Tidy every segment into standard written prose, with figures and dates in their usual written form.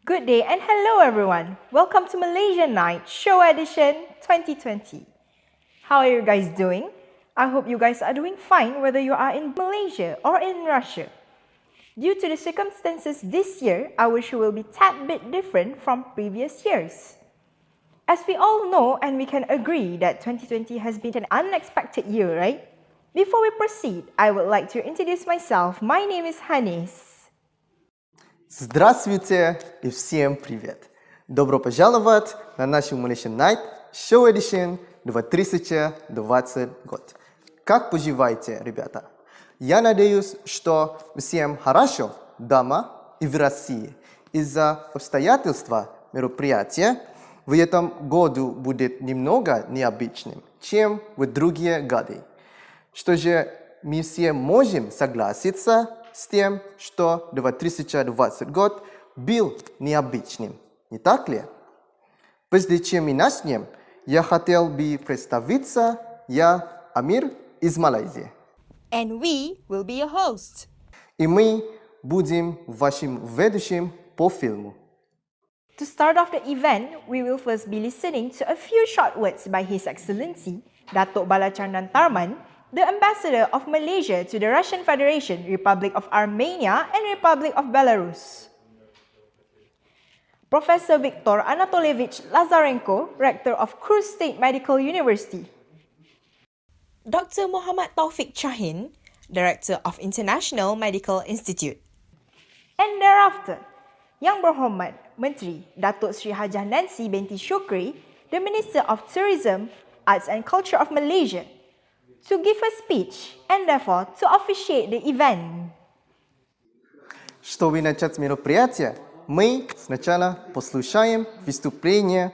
Good day and hello everyone. Welcome to Malaysian Night Show Edition 2020. How are you guys doing? I hope you guys are doing fine whether you are in Malaysia or in Russia. Due to the circumstances this year, our show will be tad bit different from previous years. As we all know and we can agree that 2020 has been an unexpected year, right? Before we proceed, I would like to introduce myself. My name is Hanis. Здравствуйте и всем привет! Добро пожаловать на нашу Malaysian Night Show Edition 2020 год. Как поживаете, ребята? Я надеюсь, что всем хорошо дома и в России. Из-за обстоятельства мероприятия в этом году будет немного необычным, чем в другие годы. Что же мы все можем согласиться с тем, что 2020 год был необычным, не так ли? Прежде чем мы начнем, я хотел бы представиться, я Амир из Малайзии. And we will be your hosts. И мы будем вашим ведущим по фильму. To start off the event, we will first be listening to a few short words by His Excellency, Datuk Balachandran Tharman, the Ambassador of Malaysia to the Russian Federation, Republic of Armenia and Republic of Belarus. Professor Viktor Anatolievich Lazarenko, Rector of Kursk State Medical University. Dr. Muhammad Taufik Shahin, Director of International Medical Institute. And thereafter, Yang Berhormat Menteri Datuk Sri Hajah Nancy binti Shukri, the Minister of Tourism, Arts and Culture of Malaysia, to give a speech and therefore to officiate the event. Чтобы начать мероприятие, мы сначала послушаем выступление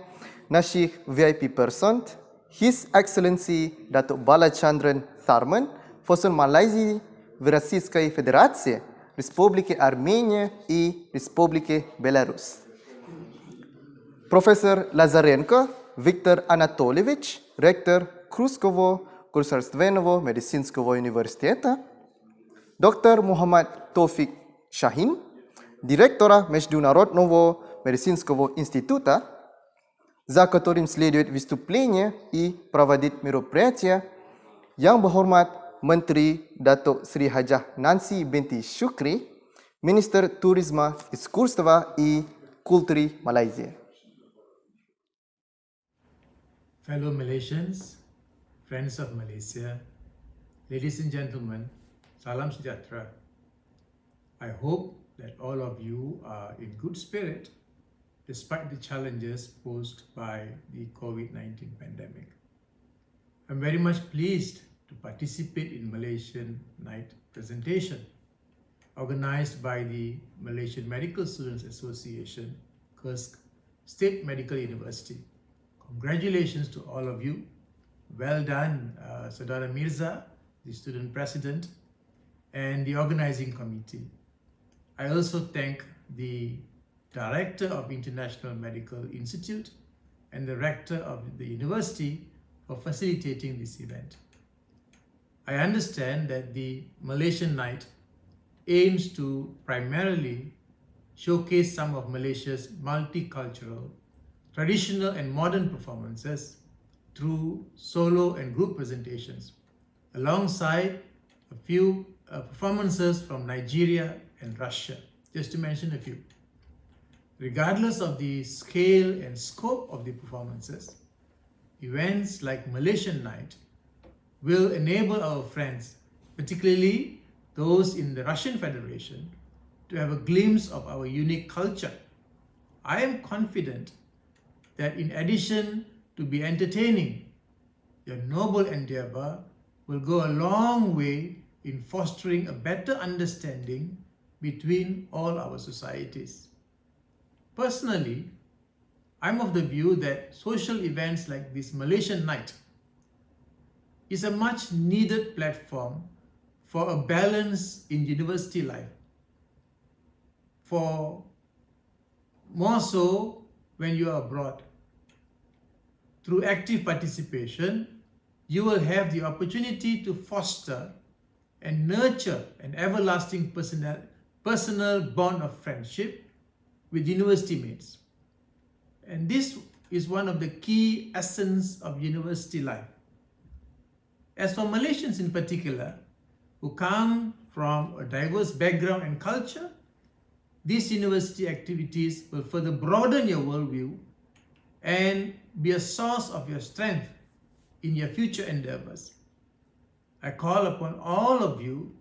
наших VIP-персон, His Excellency Datuk Balachandran Tharman, посол Малайзии в Российской Федерации, Республике Армения и Республике Беларусь. Профессор Лазаренко Виктор Анатольевич, ректор Kurskого государственного медицинского университета, доктор Мухаммад Таufik Shahin, директора Международного медицинского института, за которым следует выступление и проводить мероприятие, Yang Berhormat Menteri Datuk Sri Hajah Nancy binti Shukri, Minister Tourisma, Искусства и культуры Malaysia. Fellow Malaysians, friends of Malaysia, ladies and gentlemen, Salam Sejahtera. I hope that all of you are in good spirit despite the challenges posed by the COVID-19 pandemic. I'm very much pleased to participate in Malaysian Night presentation organized by the Malaysian Medical Students Association, Kursk State Medical University. Congratulations to all of you. Well done, Saudara Mirza, the student president, and the organizing committee. I also thank the director of International Medical Institute and the rector of the university for facilitating this event. I understand that the Malaysian Night aims to primarily showcase some of Malaysia's multicultural, traditional and modern performances through solo and group presentations, alongside a few performances from Nigeria and Russia, just to mention a few. Regardless of the scale and scope of the performances, events like Malaysian Night will enable our friends, particularly those in the Russian Federation, to have a glimpse of our unique culture. I am confident that in addition to be entertaining, your noble endeavor will go a long way in fostering a better understanding between all our societies. Personally, I'm of the view that social events like this Malaysian Night is a much needed platform for a balance in university life. For more so when you are abroad. Through active participation, you will have the opportunity to foster and nurture an everlasting personal bond of friendship with university mates. And this is one of the key essence of university life. As for Malaysians in particular, who come from a diverse background and culture, these university activities will further broaden your worldview and be a source of your strength in your future endeavors. I call upon all of you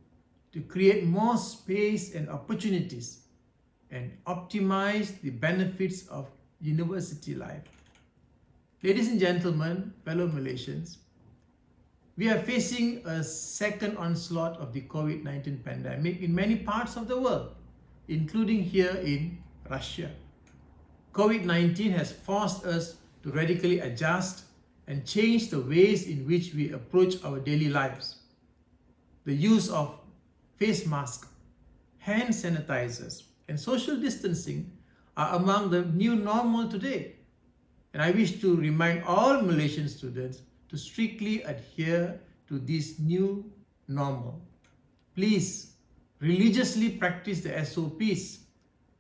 to create more space and opportunities and optimize the benefits of university life. Ladies and gentlemen, fellow Malaysians, we are facing a second onslaught of the COVID-19 pandemic in many parts of the world, including here in Russia. COVID-19 has forced us to radically adjust and change the ways in which we approach our daily lives. The use of face masks, hand sanitizers, and social distancing are among the new normal today. And I wish to remind all Malaysian students to strictly adhere to this new normal. Please religiously practice the SOPs,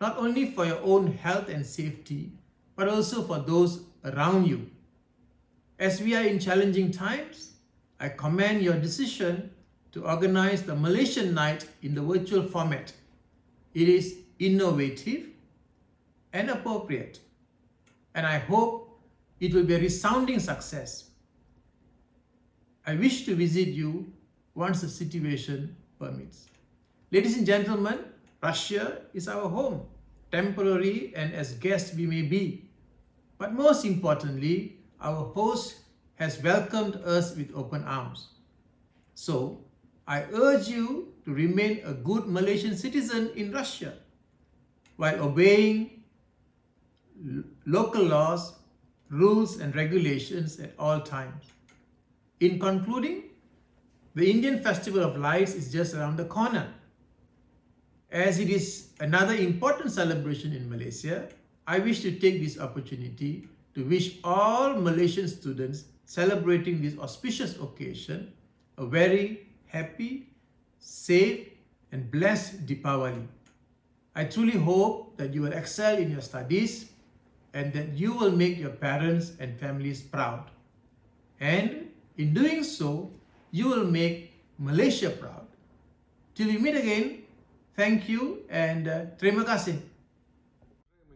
not only for your own health and safety, but also for those around you. As we are in challenging times, I commend your decision to organize the Malaysian night in the virtual format. It is innovative and appropriate, and I hope it will be a resounding success. I wish to visit you once the situation permits. Ladies and gentlemen, Russia is our home, temporary and as guests we may be. But most importantly, our host has welcomed us with open arms. So, I urge you to remain a good Malaysian citizen in Russia while obeying local laws, rules and regulations at all times. In concluding, the Indian Festival of Lights is just around the corner. As it is another important celebration in Malaysia, I wish to take this opportunity to wish all Malaysian students celebrating this auspicious occasion a very happy, safe, and blessed Deepawali. I truly hope that you will excel in your studies and that you will make your parents and families proud. And in doing so, you will make Malaysia proud. Till we meet again, thank you and terima kasih.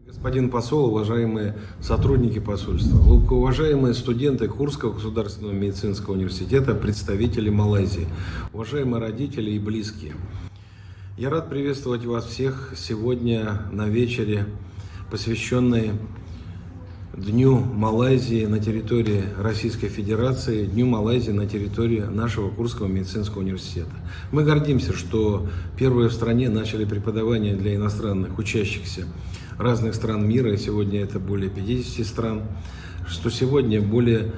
Господин посол, уважаемые сотрудники посольства, глубокоуважаемые студенты Курского государственного медицинского университета, представители Малайзии, уважаемые родители и близкие. Я рад приветствовать вас всех сегодня на вечере, посвященной Дню Малайзии на территории Российской Федерации, Дню Малайзии на территории нашего Курского медицинского университета. Мы гордимся, что первые в стране начали преподавание для иностранных учащихся разных стран мира, и сегодня это более 50 стран, что сегодня более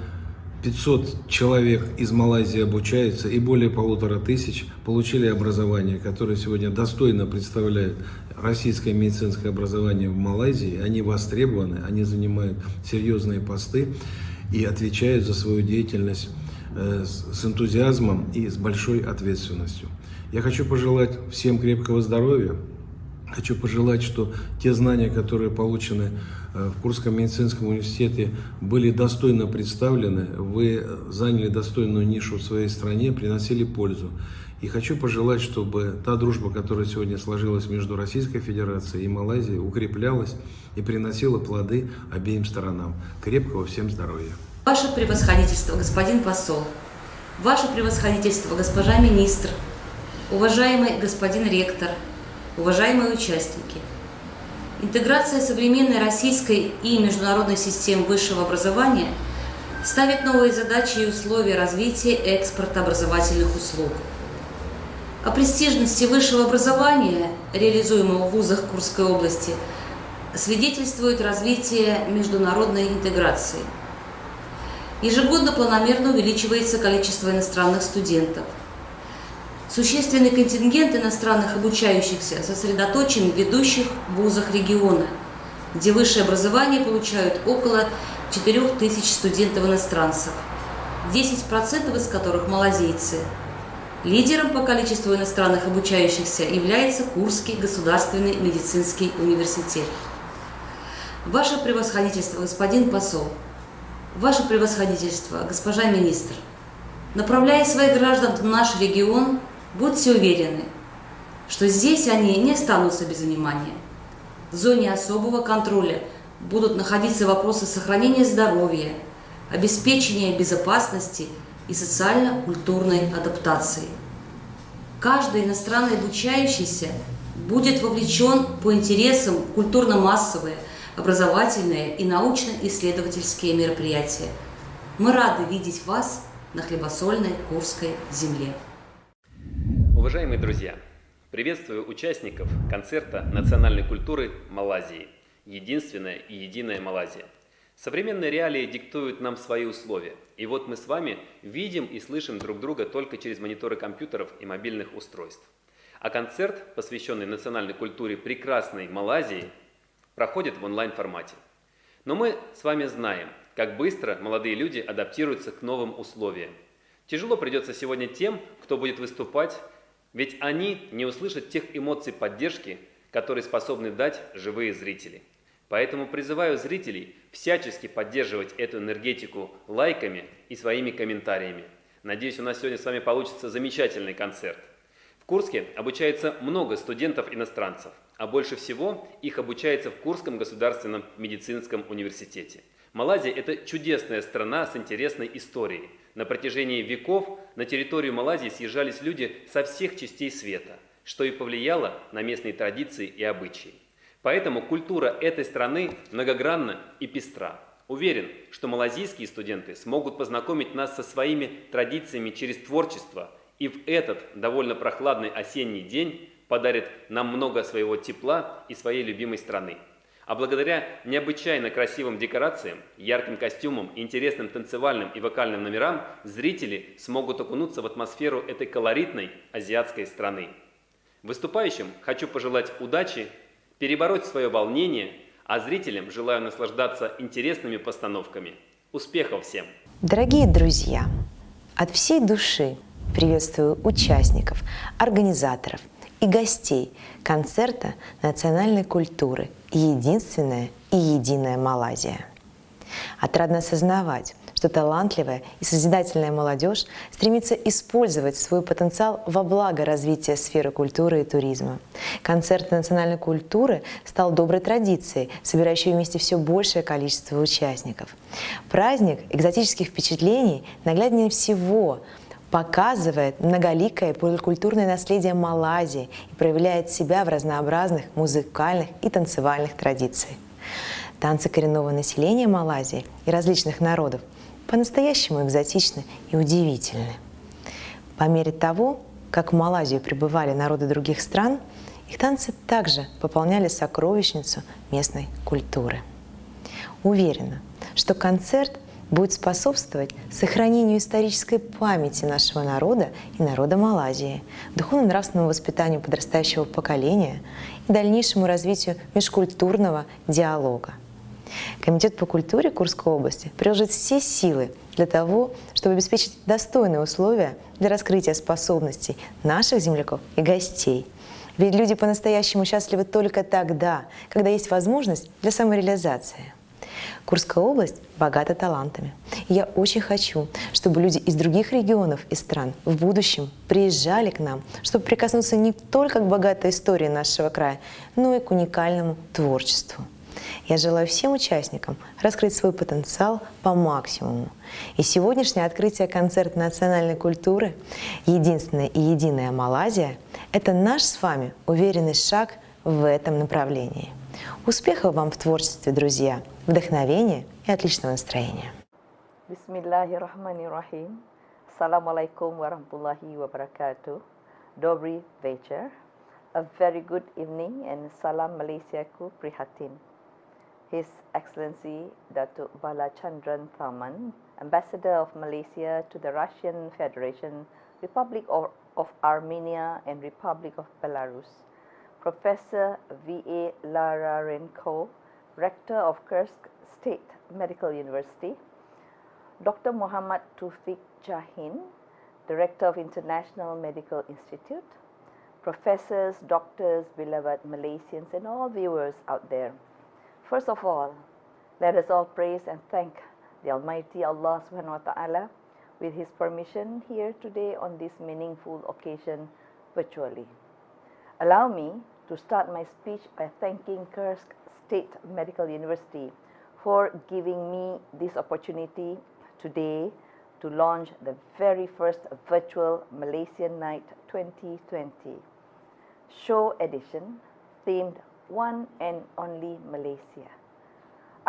500 человек из Малайзии обучаются, и более 1500 получили образование, которое сегодня достойно представляет российское медицинское образование в Малайзии. Они востребованы, они занимают серьезные посты и отвечают за свою деятельность с энтузиазмом и с большой ответственностью. Я хочу пожелать всем крепкого здоровья. Хочу пожелать, что те знания, которые получены в Курском медицинском университете, были достойно представлены, вы заняли достойную нишу в своей стране, приносили пользу. И хочу пожелать, чтобы та дружба, которая сегодня сложилась между Российской Федерацией и Малайзией, укреплялась и приносила плоды обеим сторонам. Крепкого всем здоровья. Ваше превосходительство, господин посол, ваше превосходительство, госпожа министр, уважаемый господин ректор, уважаемые участники, интеграция современной российской и международной систем высшего образования ставит новые задачи и условия развития экспорта образовательных услуг. О престижности высшего образования, реализуемого в вузах Курской области, свидетельствует развитие международной интеграции. Ежегодно планомерно увеличивается количество иностранных студентов. Существенный контингент иностранных обучающихся сосредоточен в ведущих вузах региона, где высшее образование получают около 4000 студентов-иностранцев, 10% из которых малазийцы. Лидером по количеству иностранных обучающихся является Курский государственный медицинский университет. Ваше превосходительство, господин посол, Ваше превосходительство, госпожа министр, направляя своих граждан в наш регион, будьте уверены, что здесь они не останутся без внимания. В зоне особого контроля будут находиться вопросы сохранения здоровья, обеспечения безопасности и социально-культурной адаптации. Каждый иностранный обучающийся будет вовлечен по интересам в культурно-массовые, образовательные и научно-исследовательские мероприятия. Мы рады видеть вас на хлебосольной Курской земле. Уважаемые друзья, приветствую участников концерта национальной культуры Малайзии «Единственная и единая Малайзия». Современные реалии диктуют нам свои условия, и вот мы с вами видим и слышим друг друга только через мониторы компьютеров и мобильных устройств. А концерт, посвященный национальной культуре прекрасной Малайзии, проходит в онлайн-формате. Но мы с вами знаем, как быстро молодые люди адаптируются к новым условиям. Тяжело придется сегодня тем, кто будет выступать, ведь они не услышат тех эмоций поддержки, которые способны дать живые зрители. Поэтому призываю зрителей всячески поддерживать эту энергетику лайками и своими комментариями. Надеюсь, у нас сегодня с вами получится замечательный концерт. В Курске обучается много студентов-иностранцев, а больше всего их обучается в Курском государственном медицинском университете. Малайзия – это чудесная страна с интересной историей. На протяжении веков на территорию Малайзии съезжались люди со всех частей света, что и повлияло на местные традиции и обычаи. Поэтому культура этой страны многогранна и пестра. Уверен, что малайзийские студенты смогут познакомить нас со своими традициями через творчество и в этот довольно прохладный осенний день подарят нам много своего тепла и своей любимой страны. А благодаря необычайно красивым декорациям, ярким костюмам, интересным танцевальным и вокальным номерам зрители смогут окунуться в атмосферу этой колоритной азиатской страны. Выступающим хочу пожелать удачи, перебороть свое волнение, а зрителям желаю наслаждаться интересными постановками. Успехов всем! Дорогие друзья, от всей души приветствую участников, организаторов и гостей концерта национальной культуры «Единственная и единая Малайзия». Отрадно осознавать, что талантливая и созидательная молодежь стремится использовать свой потенциал во благо развития сферы культуры и туризма. Концерт национальной культуры стал доброй традицией, собирающей вместе все большее количество участников. Праздник экзотических впечатлений нагляднее всего показывает многоликое поликультурное наследие Малайзии и проявляет себя в разнообразных музыкальных и танцевальных традициях. Танцы коренного населения Малайзии и различных народов по-настоящему экзотичны и удивительны. По мере того, как в Малайзию прибывали народы других стран, их танцы также пополняли сокровищницу местной культуры. Уверена, что концерт будет способствовать сохранению исторической памяти нашего народа и народа Малайзии, духовно-нравственному воспитанию подрастающего поколения и дальнейшему развитию межкультурного диалога. Комитет по культуре Курской области приложит все силы для того, чтобы обеспечить достойные условия для раскрытия способностей наших земляков и гостей. Ведь люди по-настоящему счастливы только тогда, когда есть возможность для самореализации. Курская область богата талантами. И я очень хочу, чтобы люди из других регионов и стран в будущем приезжали к нам, чтобы прикоснуться не только к богатой истории нашего края, но и к уникальному творчеству. Я желаю всем участникам раскрыть свой потенциал по максимуму. И сегодняшнее открытие концерта национальной культуры «Единственная и единая Малайзия» – это наш с вами уверенный шаг в этом направлении. Успехов вам в творчестве, друзья, вдохновения и отличного настроения. Bismillahirrahmanirrahim. Assalamualaikum warahmatullahi wabarakatuh. Dobry вечер. A very good evening and salam Malaysiaku prihatin. His Excellency Datuk Balachandran Tharman, Ambassador of Malaysia to the Russian Federation, Republic of Armenia and Republic of Belarus. Professor V.A. Lararenko, Rector of Kursk State Medical University. Dr. Muhammad Taufiq Jahin, Director of International Medical Institute. Professors, doctors, beloved Malaysians and all viewers out there. First of all, let us all praise and thank the Almighty Allah subhanahu wa ta'ala with His permission here today on this meaningful occasion virtually. Allow me to start my speech by thanking Kursk State Medical University for giving me this opportunity today to launch the very first virtual Malaysian Night 2020 show edition themed One and Only Malaysia.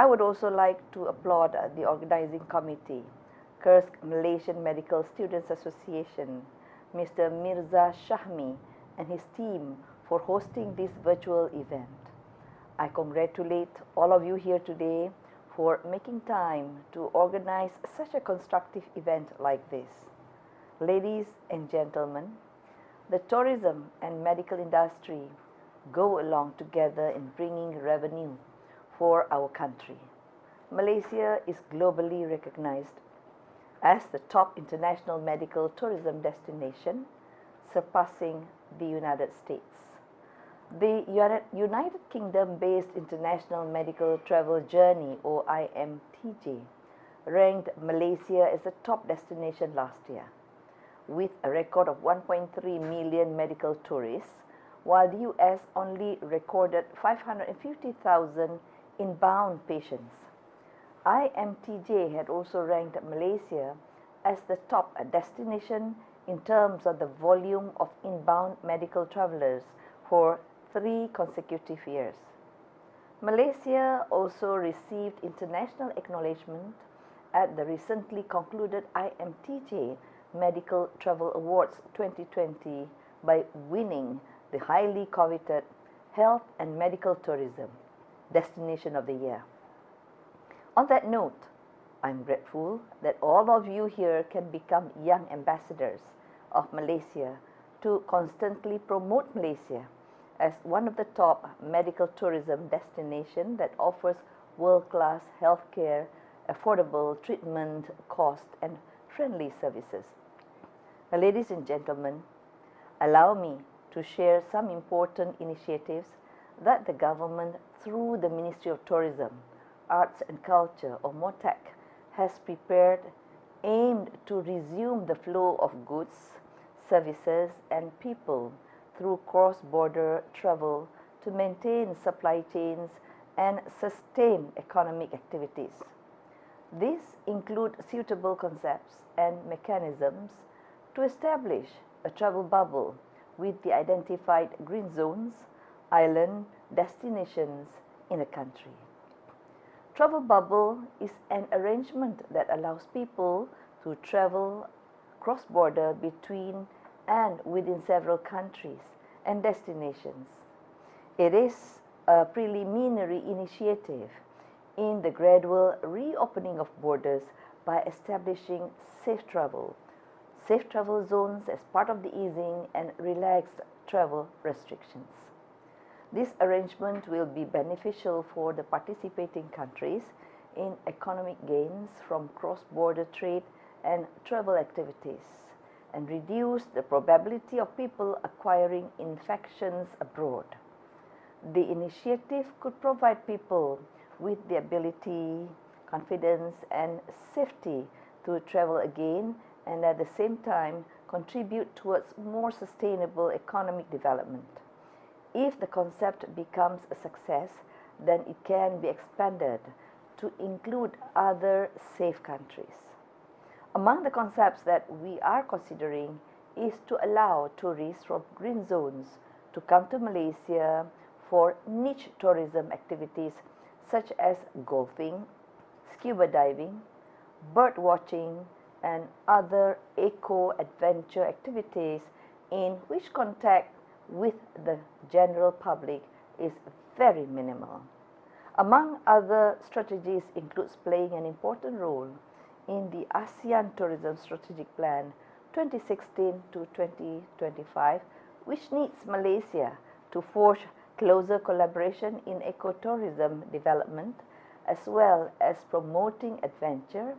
I would also like to applaud the organizing committee, Kursk Malaysian Medical Students Association, Mr. Mirza Shahmi and his team for hosting this virtual event. I congratulate all of you here today for making time to organize such a constructive event like this. Ladies and gentlemen, the tourism and medical industry go along together in bringing revenue for our country. Malaysia is globally recognized as the top international medical tourism destination, surpassing the United States. The United Kingdom-based International Medical Travel Journey, or IMTJ, ranked Malaysia as the top destination last year, with a record of 1.3 million medical tourists, while the US only recorded 550,000 inbound patients. IMTJ had also ranked Malaysia as the top destination in terms of the volume of inbound medical travelers for 3 consecutive years. Malaysia also received international acknowledgement at the recently concluded IMTJ Medical Travel Awards 2020 by winning the highly coveted Health and Medical Tourism Destination of the Year. On that note, I'm grateful that all of you here can become young ambassadors of Malaysia to constantly promote Malaysia as one of the top medical tourism destinations that offers world-class healthcare, affordable treatment, cost, and friendly services. Ladies and gentlemen, allow me to share some important initiatives that the government, through the Ministry of Tourism, Arts and Culture, or MOTAC, has prepared aimed to resume the flow of goods, services, and people through cross-border travel to maintain supply chains and sustain economic activities. These include suitable concepts and mechanisms to establish a travel bubble with the identified green zones, island destinations in the country. Travel bubble is an arrangement that allows people to travel cross-border between and within several countries and destinations. It is a preliminary initiative in the gradual reopening of borders by establishing safe travel zones as part of the easing and relaxed travel restrictions. This arrangement will be beneficial for the participating countries in economic gains from cross-border trade and travel activities, and reduce the probability of people acquiring infections abroad. The initiative could provide people with the ability, confidence, and safety to travel again, and at the same time contribute towards more sustainable economic development. If the concept becomes a success, then it can be expanded to include other safe countries. Among the concepts that we are considering is to allow tourists from green zones to come to Malaysia for niche tourism activities such as golfing, scuba diving, bird watching, and other eco-adventure activities in which contact with the general public is very minimal. Among other strategies includes playing an important role in the ASEAN Tourism Strategic Plan 2016 to 2025, which needs Malaysia to forge closer collaboration in ecotourism development, as well as promoting adventure,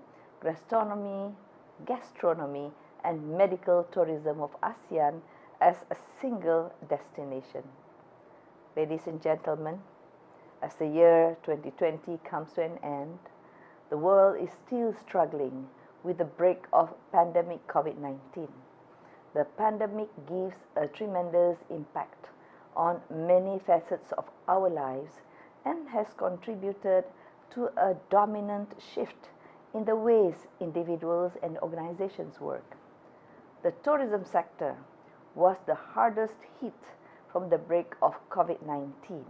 gastronomy, and medical tourism of ASEAN as a single destination. Ladies and gentlemen, As the year 2020 comes to an end, the world is still struggling with the break of pandemic COVID-19. The pandemic gives a tremendous impact on many facets of our lives and has contributed to a dominant shift in the ways individuals and organizations work. The tourism sector was the hardest hit from the break of COVID-19.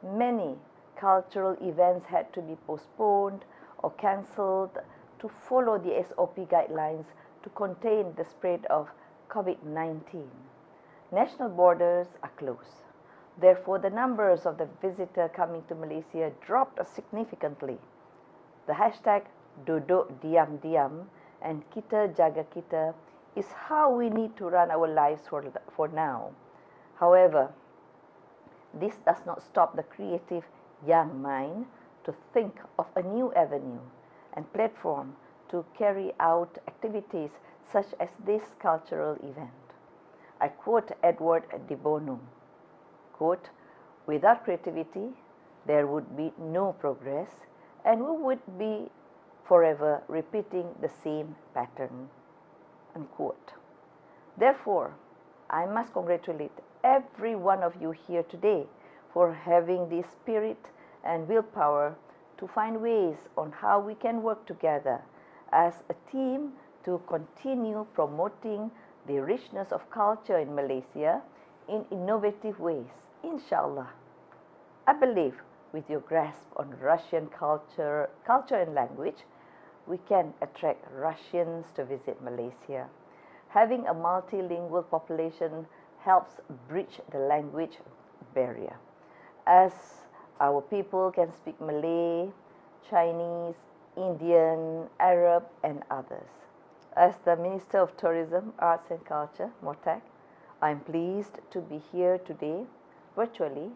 Many cultural events had to be postponed or cancelled to follow the SOP guidelines to contain the spread of COVID-19. National borders are closed. Therefore, the numbers of the visitors coming to Malaysia dropped significantly. The hashtag Duduk Diam Diam and Kita Jaga Kita is how we need to run our lives for now. However, this does not stop the creative young mind to think of a new avenue and platform to carry out activities such as this cultural event. I quote Edward de Bono, quote, "Without creativity, there would be no progress and we would be forever repeating the same pattern," unquote. Therefore, I must congratulate every one of you here today for having the spirit and willpower to find ways on how we can work together as a team to continue promoting the richness of culture in Malaysia in innovative ways, inshallah. I believe with your grasp on Russian culture and language, we can attract Russians to visit Malaysia. Having a multilingual population helps bridge the language barrier, as our people can speak Malay, Chinese, Indian, Arab, and others. As the Minister of Tourism, Arts and Culture, Motak, I am pleased to be here today, virtually,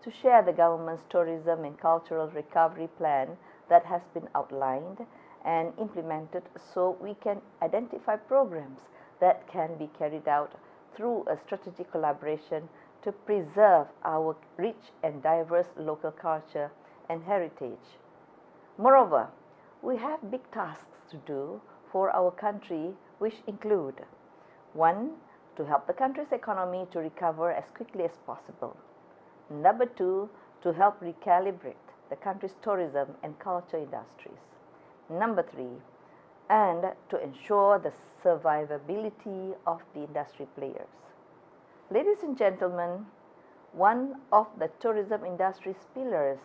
to share the government's tourism and cultural recovery plan that has been outlined and implemented so we can identify programs that can be carried out through a strategic collaboration to preserve our rich and diverse local culture and heritage. Moreover, we have big tasks to do for our country, which include: 1. To help the country's economy to recover as quickly as possible. 2. To help recalibrate the country's tourism and culture industries. 3. And to ensure the survivability of the industry players. Ladies and gentlemen, one of the tourism industry's pillars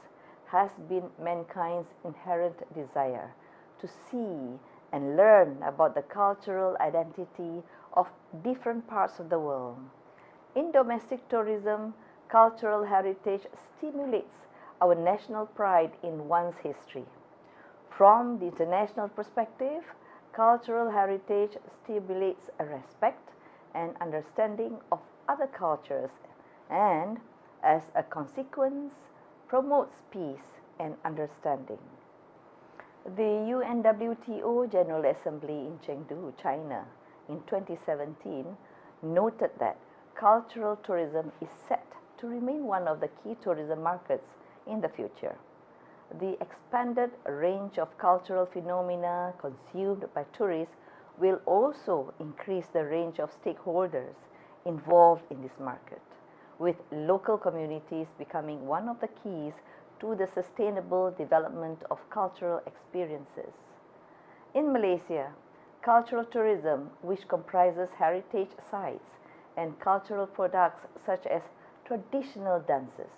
has been mankind's inherent desire to see and learn about the cultural identity of different parts of the world. In domestic tourism, cultural heritage stimulates our national pride in one's history. From the international perspective, cultural heritage stimulates a respect and understanding of other cultures and, as a consequence, promotes peace and understanding. The UNWTO General Assembly in Chengdu, China, in 2017 noted that cultural tourism is set to remain one of the key tourism markets in the future. The expanded range of cultural phenomena consumed by tourists will also increase the range of stakeholders involved in this market, with local communities becoming one of the keys to the sustainable development of cultural experiences. In Malaysia, cultural tourism, which comprises heritage sites and cultural products such as traditional dances,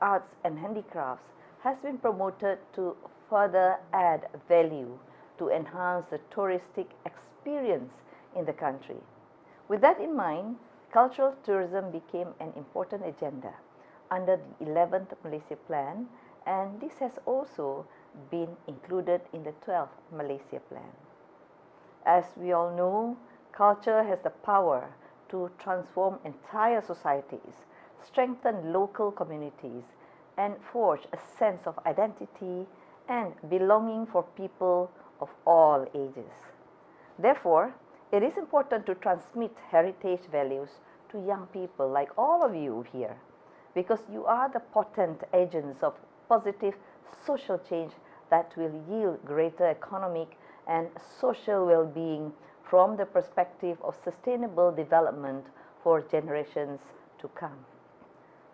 arts and handicrafts, has been promoted to further add value to enhance the touristic experience in the country. With that in mind, cultural tourism became an important agenda under the 11th Malaysia Plan, and this has also been included in the 12th Malaysia Plan. As we all know, culture has the power to transform entire societies, strengthen local communities, and forge a sense of identity and belonging for people of all ages. Therefore, it is important to transmit heritage values to young people like all of you here, because you are the potent agents of positive social change that will yield greater economic and social well-being from the perspective of sustainable development for generations to come.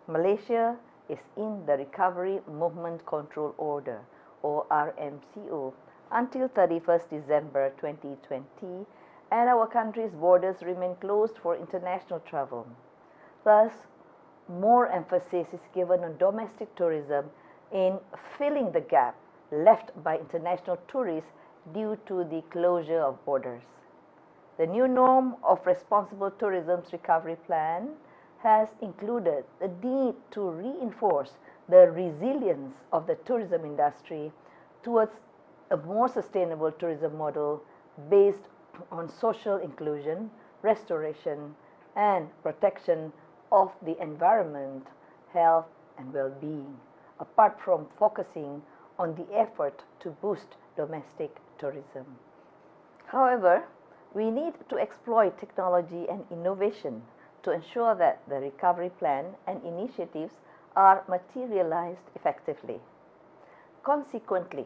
Malaysia is in the Recovery Movement Control Order, or RMCO, until 31st December 2020, and our country's borders remain closed for international travel. Thus, more emphasis is given on domestic tourism in filling the gap left by international tourists due to the closure of borders. The new norm of responsible tourism's recovery plan has included the need to reinforce the resilience of the tourism industry towards a more sustainable tourism model based on social inclusion, restoration, and protection of the environment, health, and well-being, apart from focusing on the effort to boost domestic tourism. However, we need to exploit technology and innovation to ensure that the recovery plan and initiatives are materialized effectively. Consequently,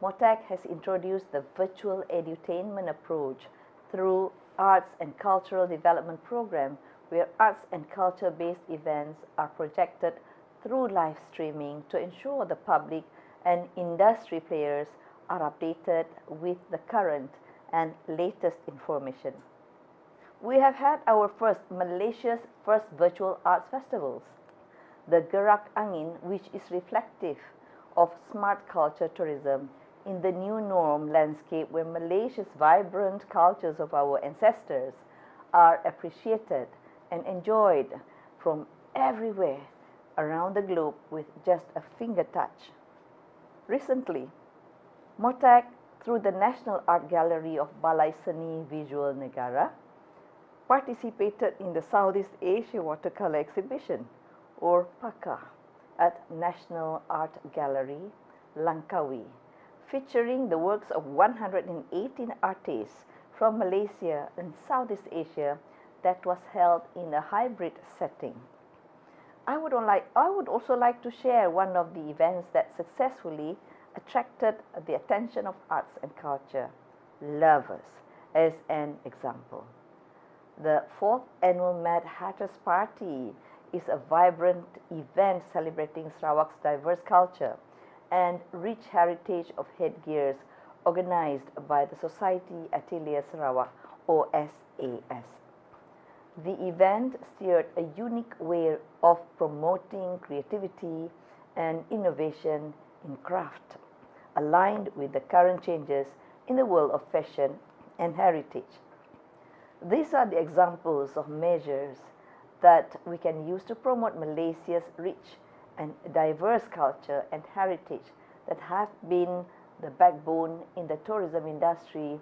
MOTAC has introduced the virtual edutainment approach through Arts and Cultural Development Program, where arts and culture-based events are projected through live streaming to ensure the public and industry players are updated with the current and latest information. We have had our Malaysia's first virtual arts festivals, the Gerak Angin, which is reflective of smart culture tourism in the new norm landscape where Malaysia's vibrant cultures of our ancestors are appreciated and enjoyed from everywhere around the globe with just a finger touch. Recently, MOTAC, through the National Art Gallery of Balai Seni Visual Negara, participated in the Southeast Asia Watercolor Exhibition, or PACA, at National Art Gallery, Langkawi, featuring the works of 118 artists from Malaysia and Southeast Asia that was held in a hybrid setting. I would also like to share one of the events that successfully attracted the attention of arts and culture lovers as an example. The 4th Annual Mad Hatters Party is a vibrant event celebrating Sarawak's diverse culture and rich heritage of headgears organized by the Society Atelier Sarawak, or SAS. The event steered a unique way of promoting creativity and innovation in craft, aligned with the current changes in the world of fashion and heritage. These are the examples of measures that we can use to promote Malaysia's rich and diverse culture and heritage that have been the backbone in the tourism industry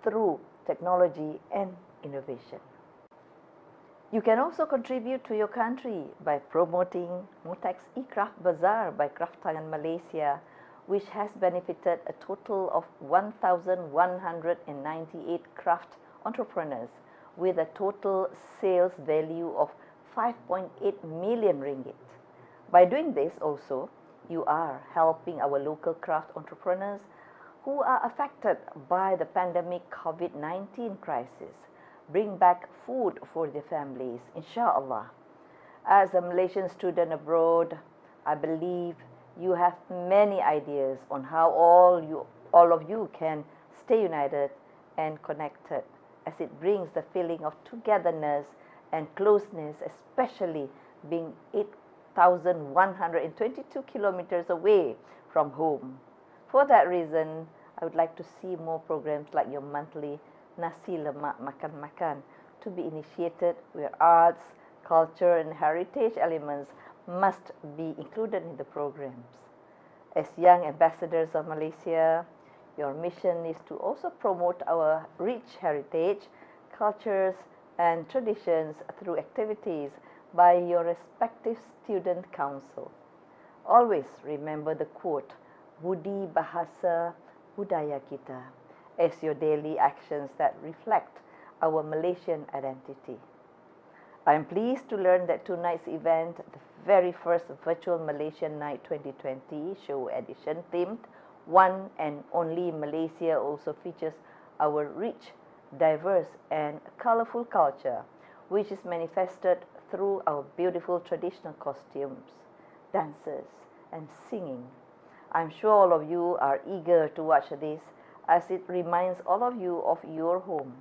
through technology and innovation. You can also contribute to your country by promoting MOTAC's e-Craft Bazaar by Kraftangan Malaysia, which has benefited a total of 1,198 craft entrepreneurs with a total sales value of 5.8 million ringgit. By doing this also, you are helping our local craft entrepreneurs who are affected by the pandemic COVID-19 crisis bring back food for their families, inshallah. As a Malaysian student abroad, I believe you have many ideas on how all of you can stay united and connected, as it brings the feeling of togetherness and closeness, especially being 8,122 kilometers away from home. For that reason, I would like to see more programs like your monthly Nasi Lemak Makan-Makan to be initiated, where arts, culture and heritage elements must be included in the programs. As young ambassadors of Malaysia, your mission is to also promote our rich heritage, cultures and traditions through activities by your respective student council. Always remember the quote, Budi Bahasa Budaya Kita, as your daily actions that reflect our Malaysian identity. I am pleased to learn that tonight's event, the very first virtual Malaysian Night 2020 show edition themed One and Only Malaysia also features our rich, diverse and colorful culture, which is manifested through our beautiful traditional costumes, dances and singing. I'm sure all of you are eager to watch this as it reminds all of you of your home.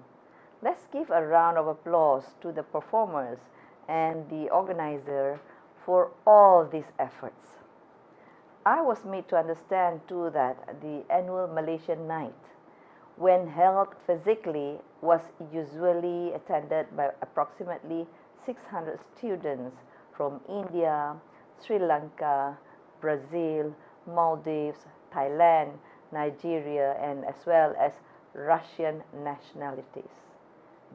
Let's give a round of applause to the performers and the organizer for all these efforts. I was made to understand too that the annual Malaysian Night, when held physically, was usually attended by approximately 600 students from India, Sri Lanka, Brazil, Maldives, Thailand, Nigeria, and as well as Russian nationalities.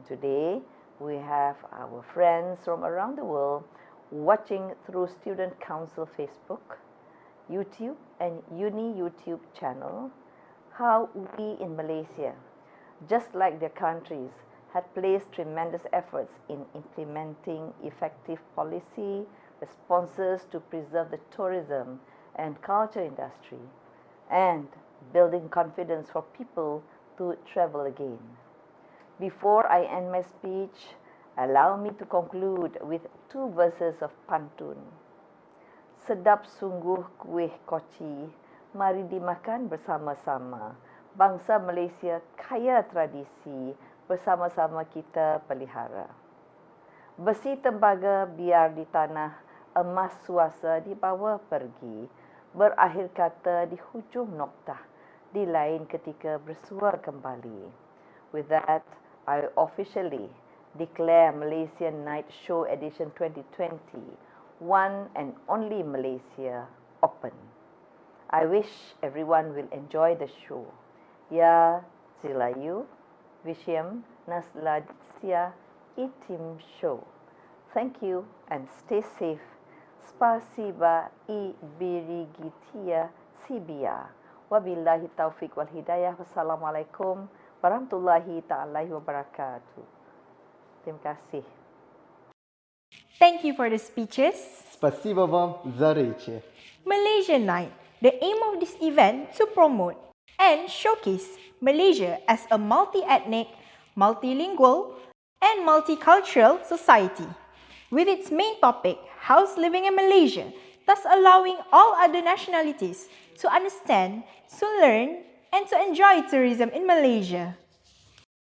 Today, we have our friends from around the world watching through Student Council Facebook, YouTube and Uni YouTube channel, how we in Malaysia, just like their countries, had placed tremendous efforts in implementing effective policy responses to preserve the tourism and culture industry and building confidence for people to travel again. Before I end my speech, allow me to conclude with 2 verses of pantun. Sedap sungguh kuih koci, mari dimakan bersama-sama. Bangsa Malaysia kaya tradisi, bersama-sama kita pelihara. Besi tembaga biar di tanah, emas suasa dibawa pergi. Berakhir kata di hujung noktah, di lain ketika bersua kembali. With that, I officially declare Malaysian Night Show Edition 2020, One and Only Malaysia, open. I wish everyone will enjoy the show. Ya Zilayu, Vishயம் Nasladsia Itim Show. Thank you and stay safe. Spasiba I Birigitia Sibia. Wabillahi taufiq wal hidayah. Wassalamualaikum warahmatullahi ta'ala wabarakatuh. Terima kasih. Thank you for the speeches. Спасибо вам за речи. Malaysian Night. The aim of this event to promote and showcase Malaysia as a multi-ethnic, multilingual, and multicultural society, with its main topic, house living in Malaysia, thus allowing all other nationalities to understand, to learn, and to enjoy tourism in Malaysia.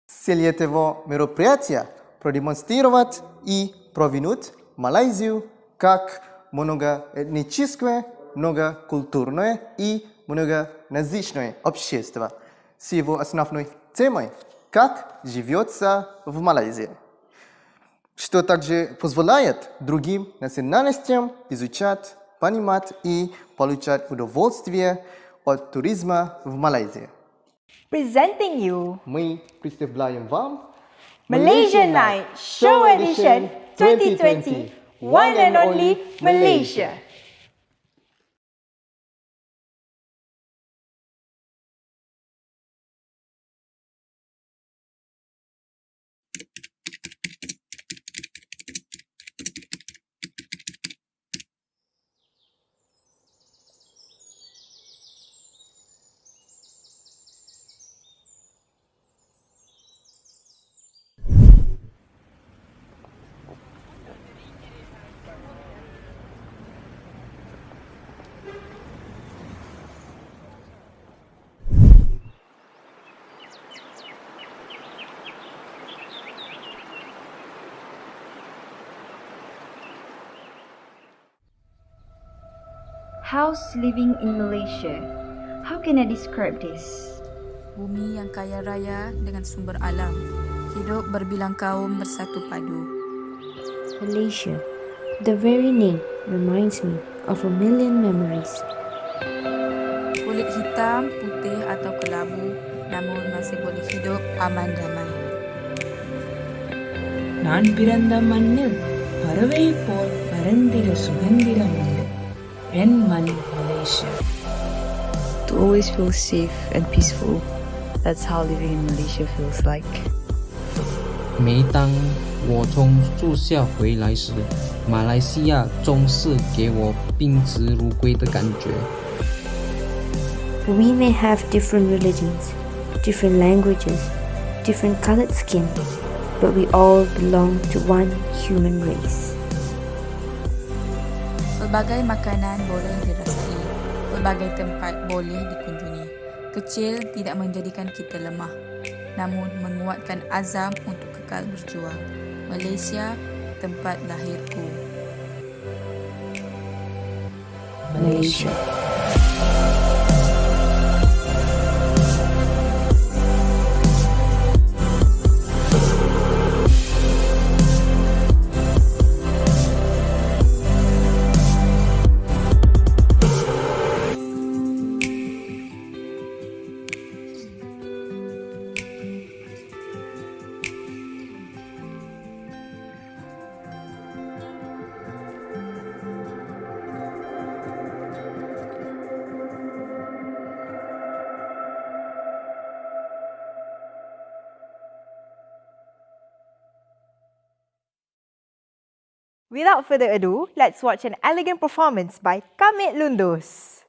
Цель этого мероприятия – продемонстрировать и продвинуть Малайзию как многоэтническое, многокультурное и многоязычное общество с его основной темой «Как живется в Малайзии», что также позволяет другим национальностям изучать, понимать и получать удовольствие от туризма в Малайзии. Presenting you Мы представляем вам Malaysian Night Show Edition 2020, One and Only Malaysia. House living in Malaysia. How can I describe this? Bumi yang kaya raya dengan sumber alam, hidup berbilang kaum bersatu padu. Malaysia. The very name reminds me of a million memories. Kulit hitam, putih atau kelabu, namun masih boleh hidup aman damai. நான் பிறந்த மண்ணில் பறவை போல் பறந்திட சுதந்திரம் உண்டு. என் மண் Malaysia. To always feel safe and peaceful. That's how living in Malaysia feels like. 每当我从住校回来时，马来西亚总是给我宾至如归的感觉。We may have different religions, different languages, different colored skin, but we all belong to one human race. Pelbagai makanan boleh dirasai, pelbagai tempat boleh dikunjungi. Kecil tidak menjadikan kita lemah, namun menguatkan azam untuk kekal berjuang. Malaysia, tempat lahirku. Malaysia. Without further ado, let's watch an elegant performance by Kamit Lundus.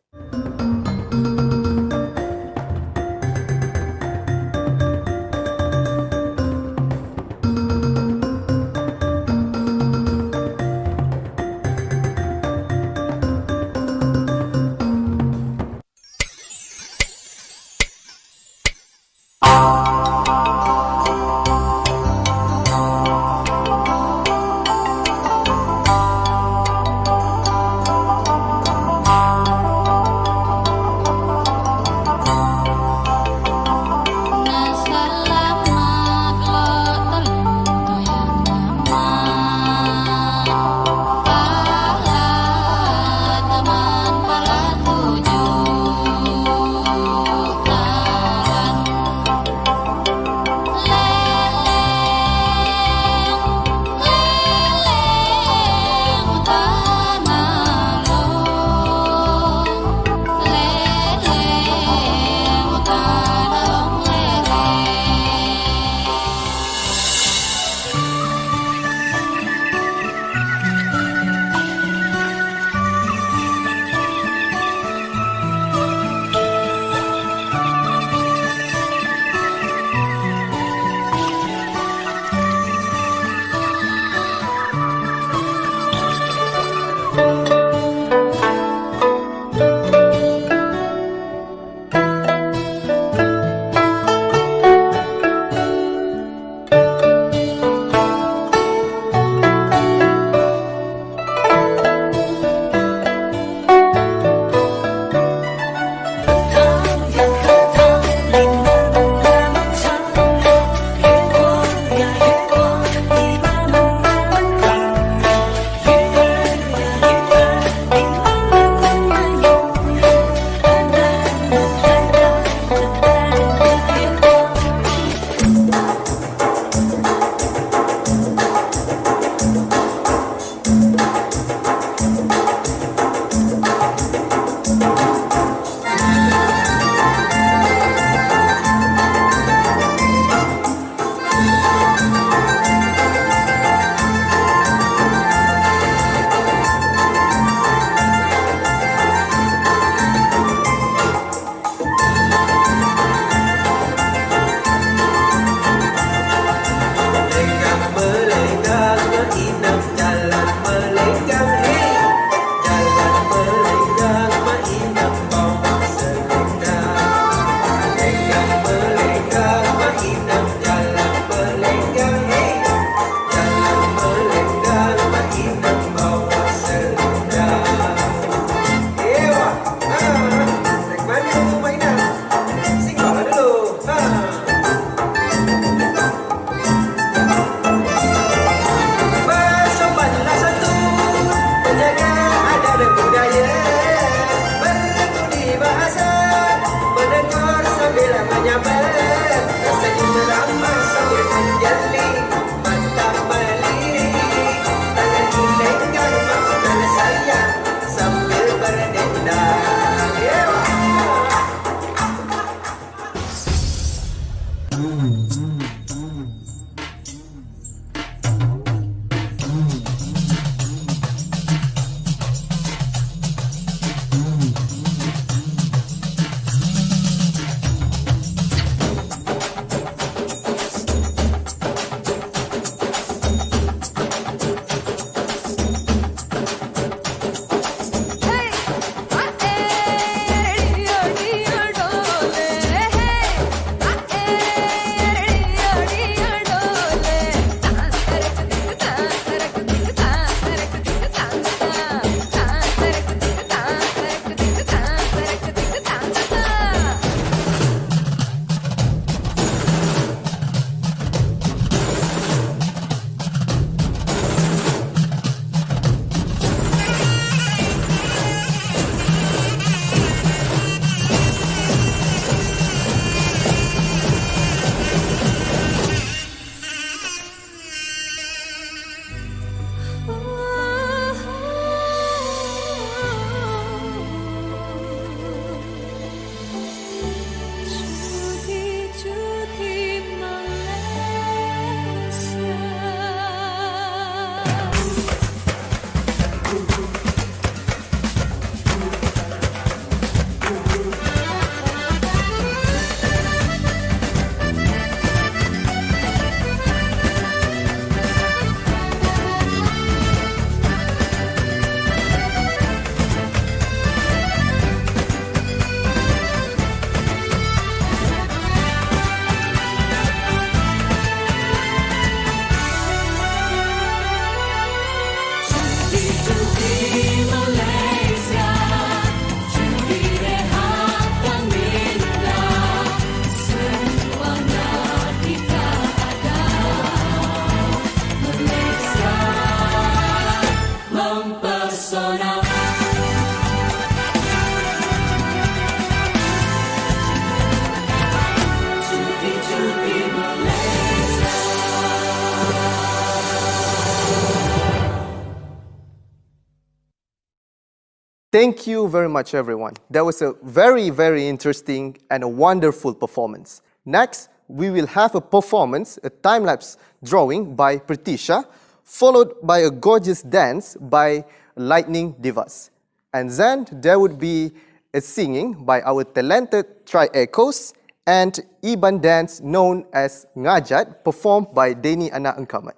Thank you very much, everyone. That was a very, very interesting and a wonderful performance. Next, we will have a performance, a time-lapse drawing by Pratisha, followed by a gorgeous dance by Lightning Divas. And then there would be a singing by our talented Tri-Echoes and Iban dance known as Ngajat, performed by Deni Anak Engkamat.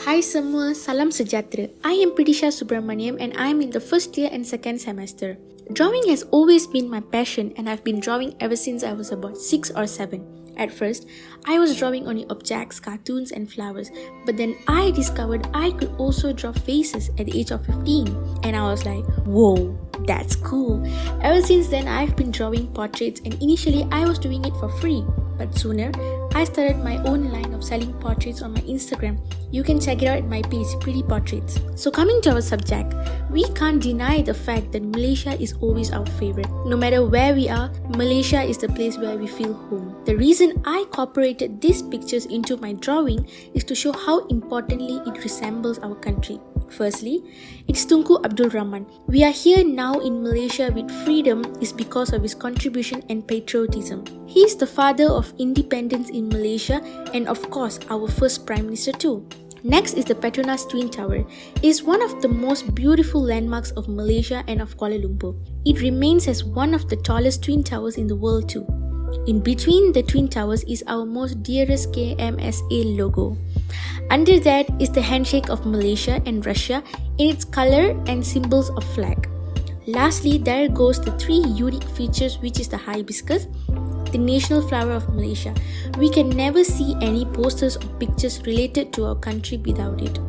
Hai semua, salam sejahtera. I am Pratisha Subramaniam and I am in the first year and second semester. Drawing has always been my passion and I've been drawing ever since I was about 6 or 7. At first, I was drawing only objects, cartoons and flowers, but then I discovered I could also draw faces at the age of 15 and I was like, whoa, that's cool. Ever since then, I've been drawing portraits and initially I was doing it for free, but sooner, I started my own line of selling portraits on my Instagram. You can check it out at my page, Pretty Portraits. So coming to our subject, we can't deny the fact that Malaysia is always our favorite. No matter where we are, Malaysia is the place where we feel home. The reason I incorporated these pictures into my drawing is to show how importantly it resembles our country. Firstly, it's Tunku Abdul Rahman. We are here now in Malaysia with freedom is because of his contribution and patriotism. He is the father of independence in Malaysia and of course our first Prime Minister too. Next is the Petronas Twin Tower. It is one of the most beautiful landmarks of Malaysia and of Kuala Lumpur. It remains as one of the tallest twin towers in the world too. In between the twin towers is our most dearest KMSA logo. Under that is the handshake of Malaysia and Russia in its color and symbols of flag. Lastly, there goes the 3 unique features, which is the hibiscus, the national flower of Malaysia. We can never see any posters or pictures related to our country without it.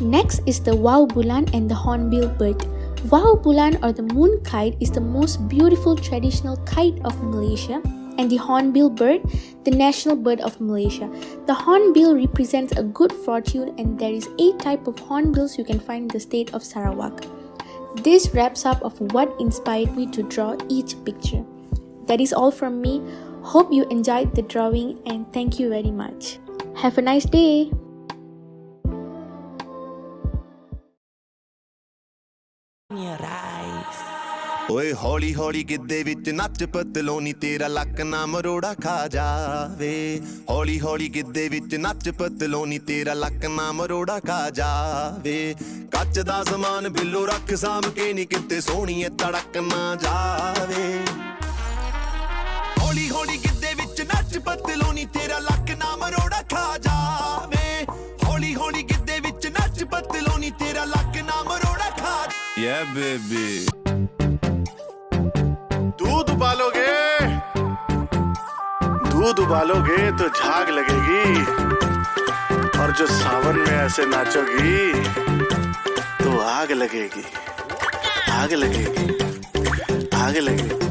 Next is the Wow Bulan and the hornbill bird. Wow Bulan or the moon kite is the most beautiful traditional kite of Malaysia, and the hornbill bird, the national bird of Malaysia. The hornbill represents a good fortune and there is 8 types of hornbills you can find in the state of Sarawak. This wraps up of what inspired me to draw each picture. That is all from me. Hope you enjoyed the drawing and thank you very much. Have a nice day. ਓਏ ਹੌਲੀ ਹੌਲੀ ਗਿੱਧੇ ਵਿੱਚ ਨੱਚ ਪਤਲੋਨੀ ਤੇਰਾ ਲੱਕ ਨਾ ਮਰੋੜਾ ਖਾ ਜਾਵੇ ਹੌਲੀ ਹੌਲੀ ਗਿੱਧੇ ਵਿੱਚ ਨੱਚ ਪਤਲੋਨੀ ਤੇਰਾ ਲੱਕ ਨਾ ਮਰੋੜਾ ਖਾ ਜਾਵੇ ਕੱਚ ਦਾ ਸਮਾਨ ਬਿੱਲੋ ਰੱਖ ਸਾਂਭ ਕੇ ਨੀ ਕਿਤੇ ਸੋਹਣੀਏ ਤੜਕ ਨਾ ਜਾਵੇ ਹੌਲੀ ਹੌਲੀ ਗਿੱਧੇ ਵਿੱਚ ਨੱਚ ਪਤਲੋਨੀ ਤੇਰਾ ਲੱਕ ਨਾ ਮਰੋੜਾ ਖਾ ਜਾਵੇ ਹੌਲੀ ਹੌਲੀ ਗਿੱਧੇ ਵਿੱਚ ਨੱਚ ਪਤਲੋਨੀ ਤੇਰਾ ਲੱਕ ਨਾ ਮਰੋੜਾ ਖਾ Yeah baby दूध उबालोगे तो झाग लगेगी और जो सावन में ऐसे नाचोगी तो आग लगेगी आग लगेगी आग लगेगी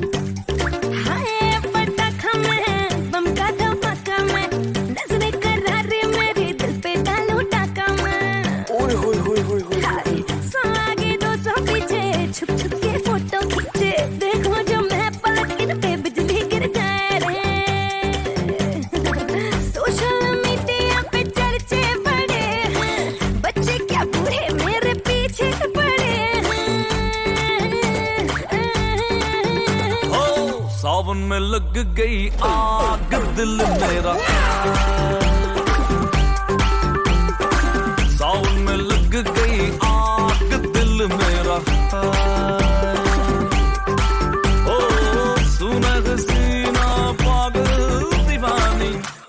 छुप छुप के फोटो खींचे देखो जो मैं पलट इन पे बिजली गिर जाए रे सोशल मीडिया पे चर्चे बड़े हैं बच्चे क्या बूढ़े मेरे पीछे पड़े हो सावन में लग गई आग दिल मेरा सावन में लग गई आग दिल मेरा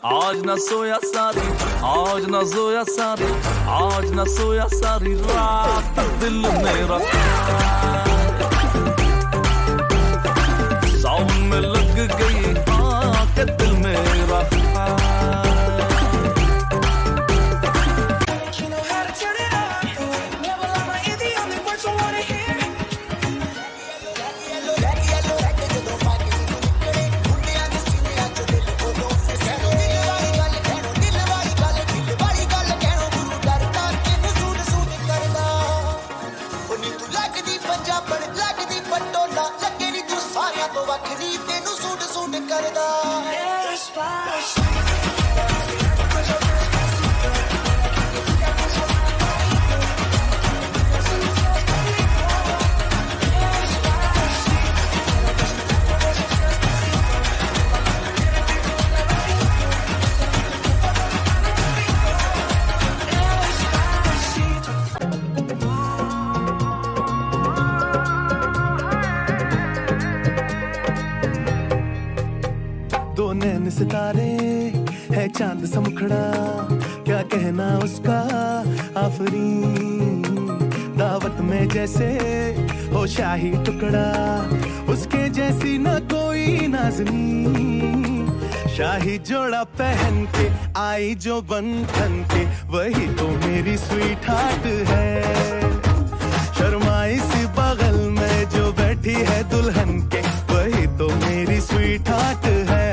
आज न सोया सारी आज न सोया सारी आज न सोया सारी रात दिल मेरा सावन में लग गई आग दिल मेरा पंजाब दिन सितारे है चांद सा मुखड़ा क्या कहना उसका आफरीन दावत में जैसे हो शाही टुकड़ा उसके जैसी न कोई नाज़नीन शाही जोड़ा पहन के आई जो बन ठन के वही तो मेरी स्वीट हार्ट है शर्माई सी बगल में जो बैठी है दुल्हन के वही तो मेरी स्वीट हार्ट है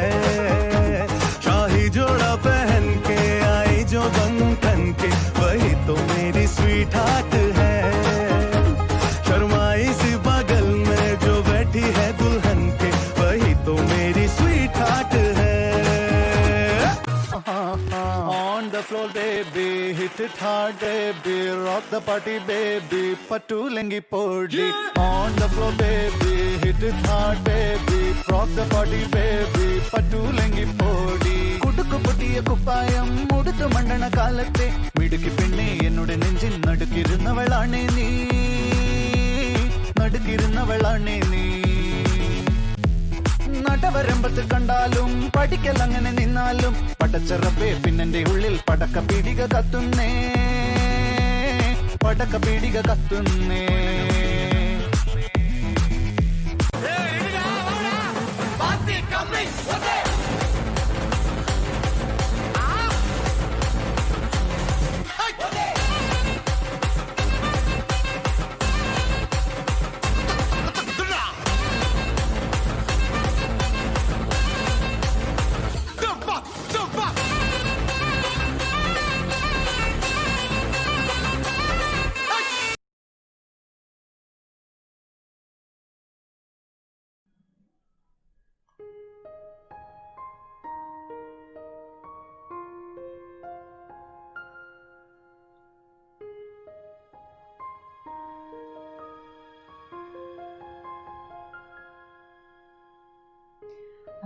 शाही जोड़ा पहन के आई जो बन ठन के वही तो मेरी स्वीट हार्ट है शर्माई सी बगल में जो बैठी है दुल्हन के वही तो मेरी स्वीट हार्ट है On the floor baby hit it hard baby rock the party baby patu lengi podi on the floor baby hit it hard baby rock the party baby patu lengi podi kudukku puttiya kuppayam muduthu mandana kalatte midukki pinne ennude nenjin nadukirunnavalane nee നടവരമ്പത്ത് കണ്ടാലും പഠിക്കലങ്ങനെ നിന്നാലും പടച്ചറപ്പേ പിന്നെന്റെ ഉള്ളിൽ പടക്ക പീടിക കത്തുന്നേ പടക്ക പീടിക കത്തുന്നേ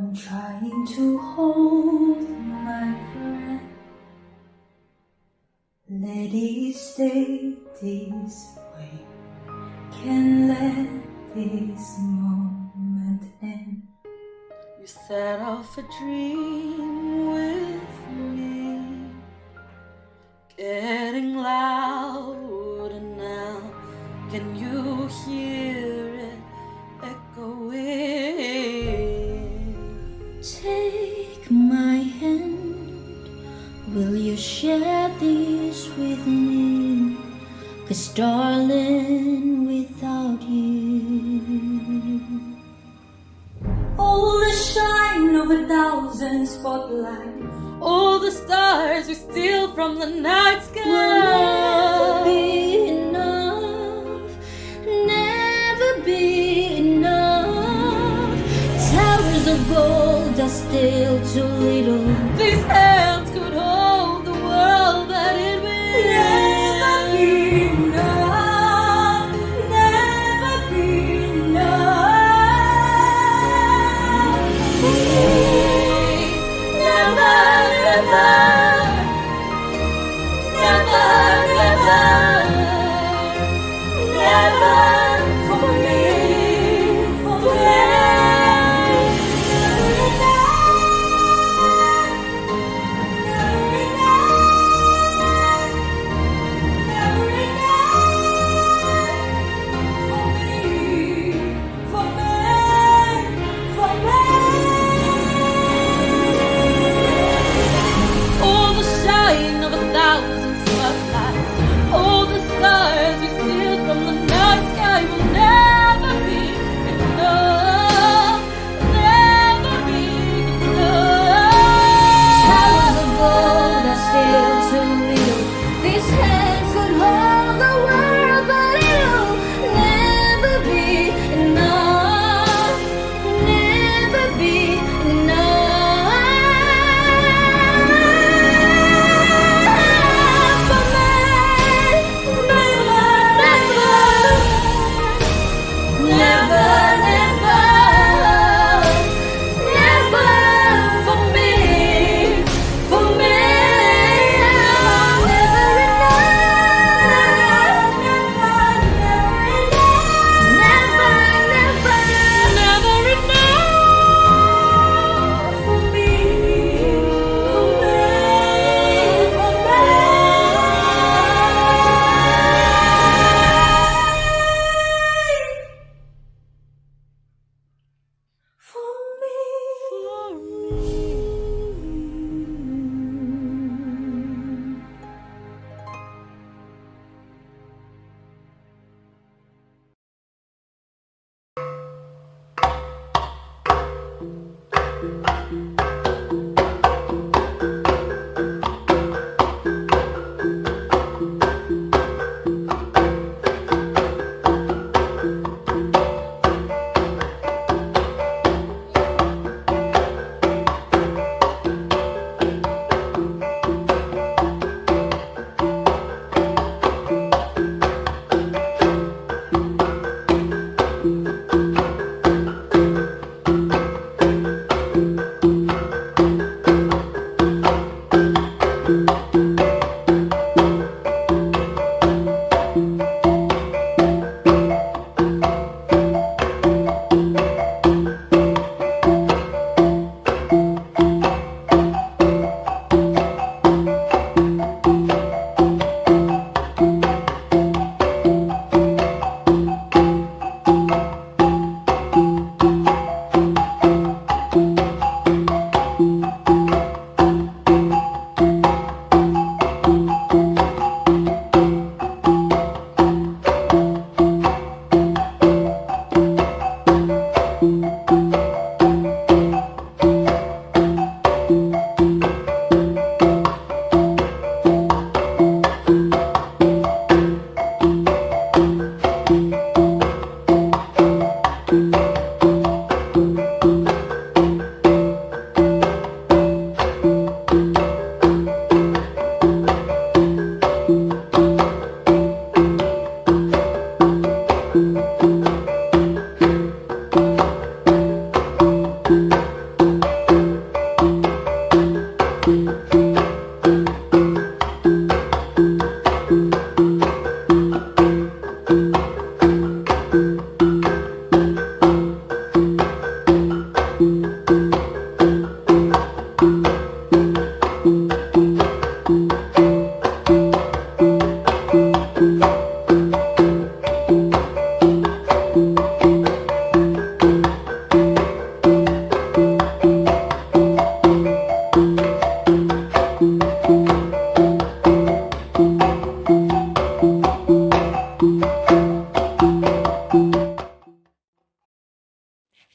I'm trying to hold my breath. Let it stay this way. Can't let this moment end. You set off a dream with me, getting louder now. Can you hear it echoing? Take my hand, will you share this with me? 'Cause darling, without you all the shine of 1,000 spotlights, all the stars we steal from the night sky will never be enough, never be enough. Towers of gold are still too little. These hands could hold the world, but it will never be enough, never be enough. Never, never, never, never, never for me, for me. Never,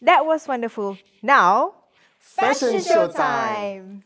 That was wonderful. Now, Fashion show time.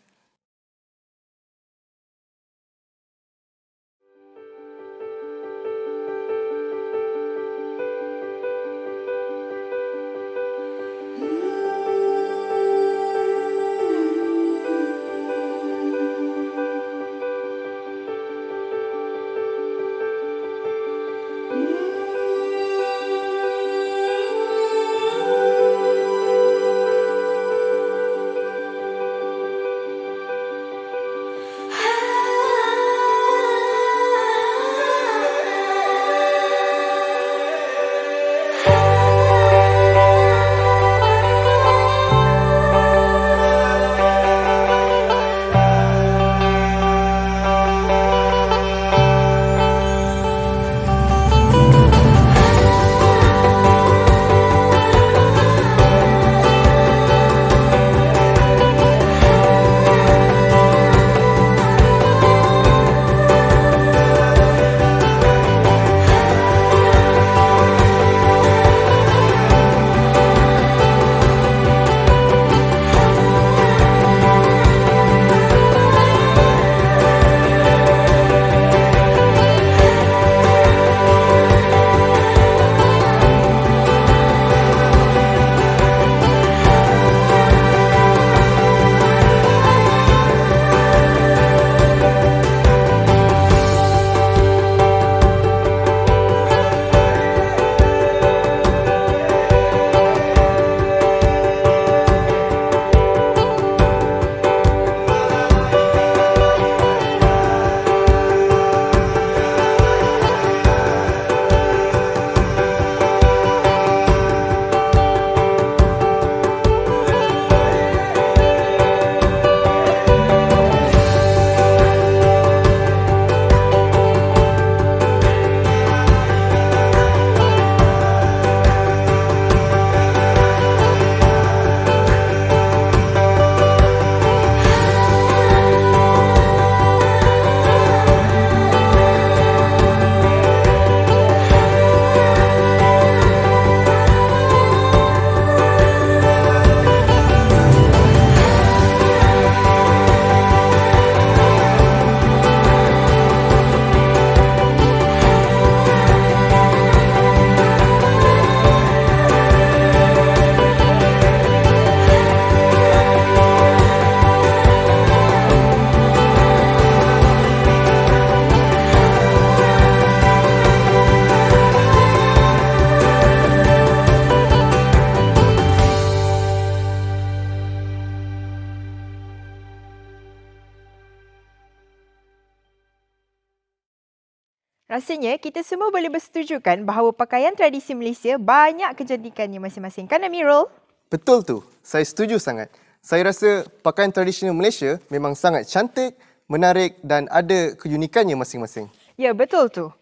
Rasanya kita semua boleh bersetujukan bahawa pakaian tradisi Malaysia banyak kecantikannya masing-masing. Kan Amirul? Betul tu. Saya setuju sangat. Saya rasa pakaian tradisional Malaysia memang sangat cantik, menarik dan ada keunikannya masing-masing. Ya, betul tu.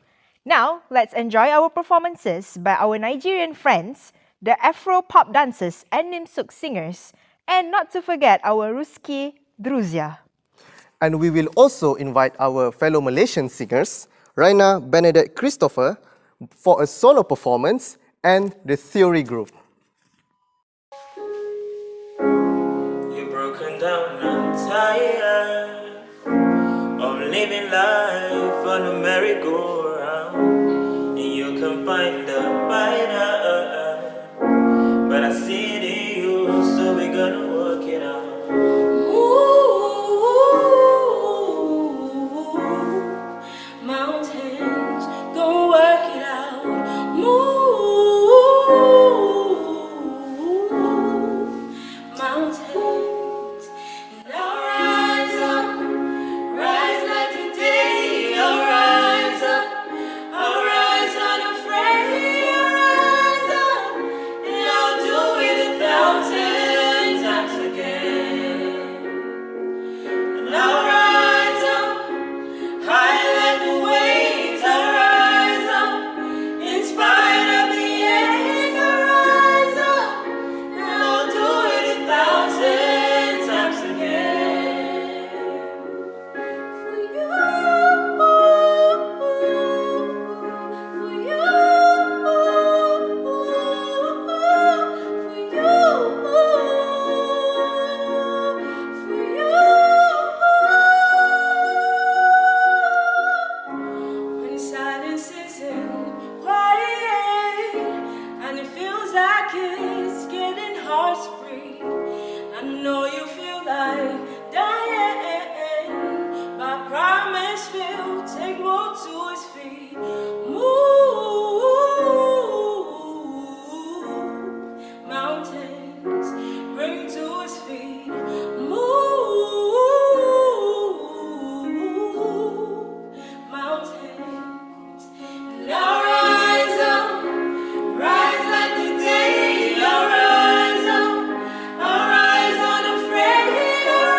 Now, let's enjoy our performances by our Nigerian friends, the Afro pop dancers and Nimsuk singers, and not to forget our Ruski Druzia. And we will also invite our fellow Malaysian singers, Raina Benedict Christopher, for a solo performance and the Theory Group. You're broken down and tired of living life on a merry-go-round, and you can find the fighter, but I see it in you, so we're gonna work it out. Mountains, go work it out. Move, mountains. Now rise up, rise like today. I'll rise up, I'll rise unafraid. I'll rise up, and I'll do it 1,000 times again. And I'll rise up, high like the waves. I'll rise up, in spite of the age. I'll rise up, and I'll do it 1,000 times again. For you, for you, when silence isn't quiet and it feels like it's getting hard to breathe, I know you feel like dying, but I promise we'll take more to his feet. Move, mountains, bring to his feet. Move, mountains. Now rise up, rise like the day. I'll rise up, I'll rise unafraid. I'll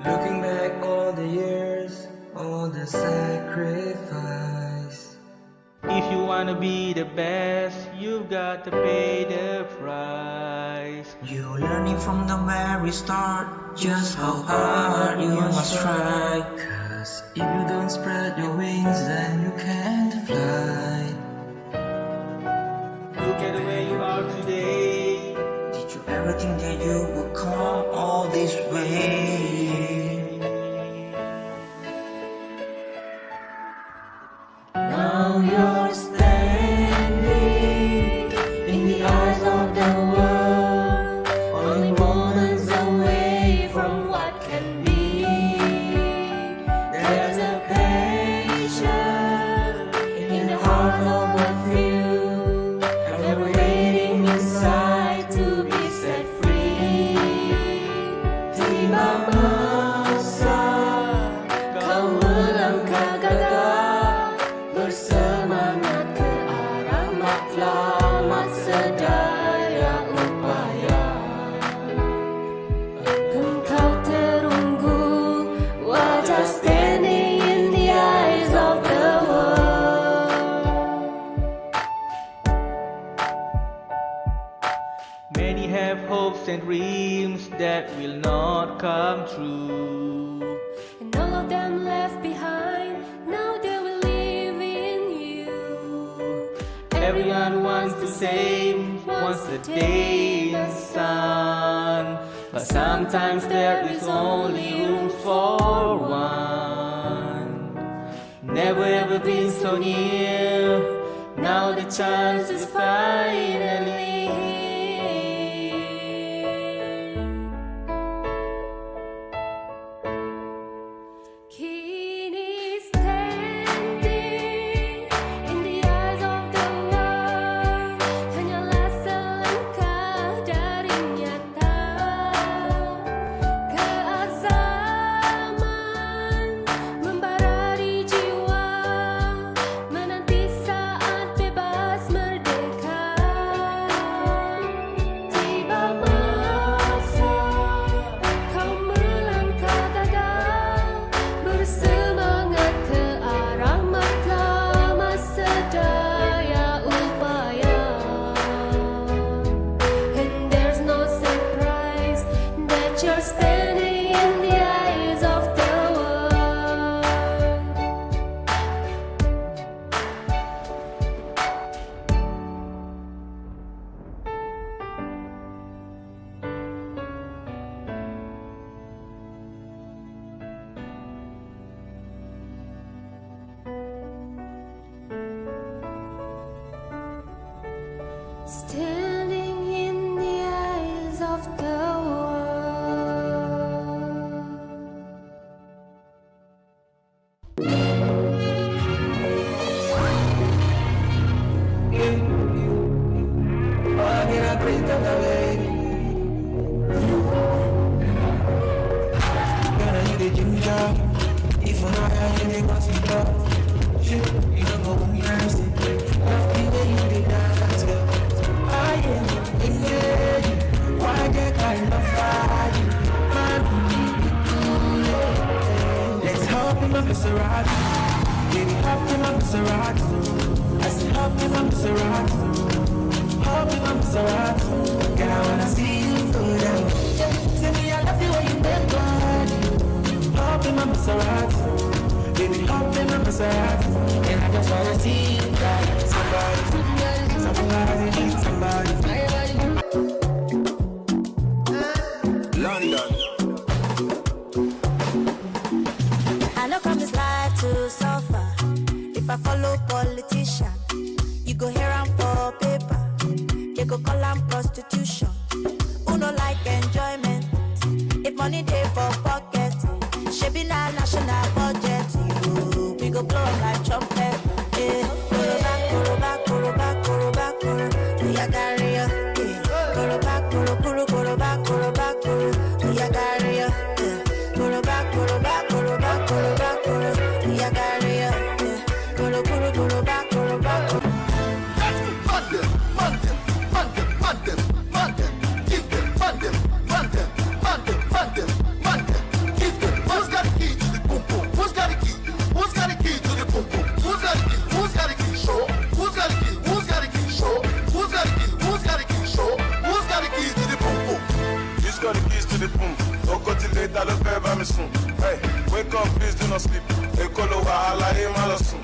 Looking back all the years, all the sacrifice. If you wanna be the best, you've got to pay the price. You're learning from the very start just how hard you must try. Cause if you don't spread your wings, then you can't fly. Look at where you are today. Did you ever think that you would come dreams that will not come true. And all of them left behind, now they will live in you. Everyone wants to save, wants to day in the sun, but sometimes there is only room for one. Never ever been so near, now the chance is finally here. Kini standing in the eyes of the world, hanyalah selangkah dari nyata. Keazaman membara di jiwa, menanti saat bebas merdeka. Tiba masa kau melangkah gagah, bersemangat ke arah mahkamah sedaya upaya. And there's no surprise that you're standing in the eyes of the world. Standing in the eyes of the world. Let's hop in my Maserati, baby, hop in my Maserati. I said hop in my Maserati, hop in my Maserati. Girl, I wanna see you go down. Tell me I love you when you bend body. Hop in my Maserati, baby, hop in my Maserati. And I just wanna see you ride. Somebody, somebody. London. I know come this life to suffer. If I follow politician, you go here and for paper. They go call am prostitution. Who no like enjoyment? If money dey for pocket, shebi na national budget. You, we go blow like trumpet. Eh, koroba, koroba, koroba, koroba, koro. We are carry ya. Koroba, koro, koro, koroba, koroba, koro. We are carry ya. Koroba, koroba, koroba, koroba, koro. We are carry ya. Koro, koro, koroba, koroba, koro. Hey, wake up, please do not sleep. Ekolo wahala imalasun.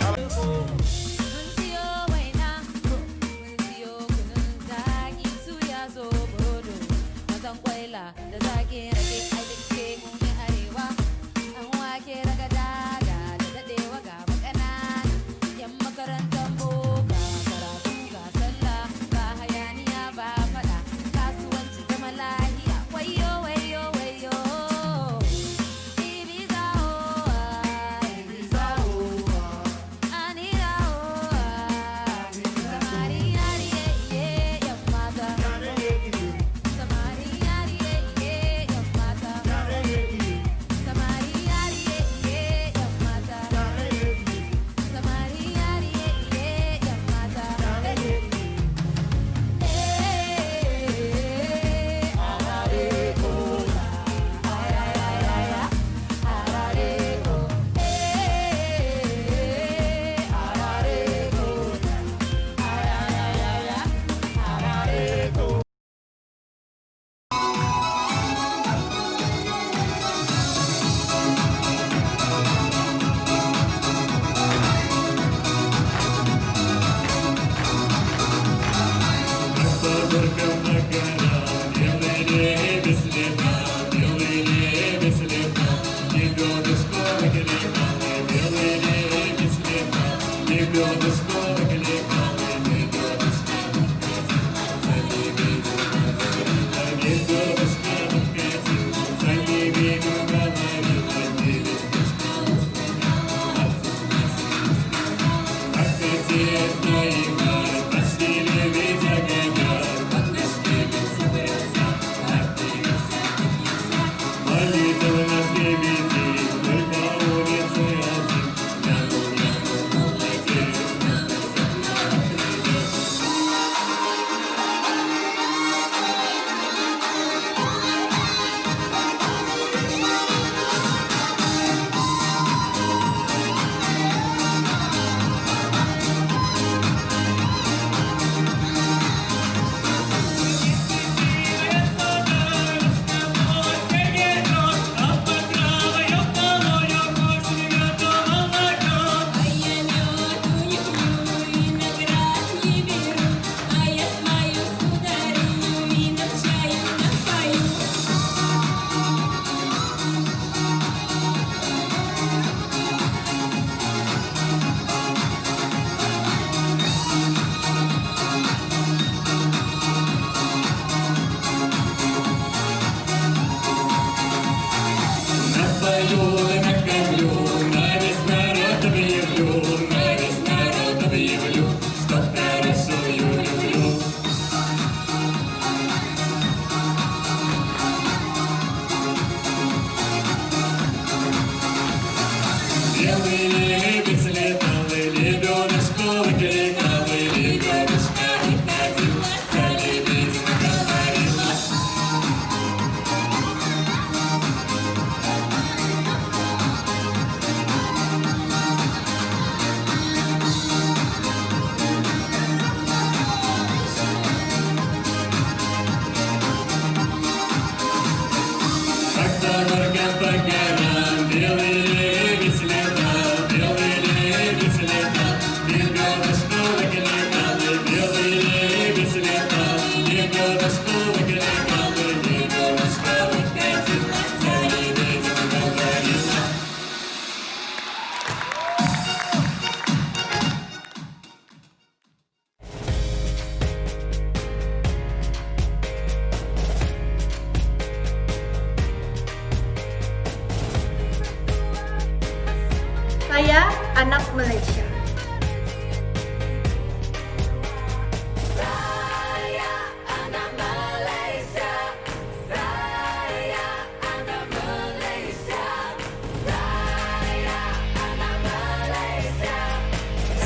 Saya anak Malaysia.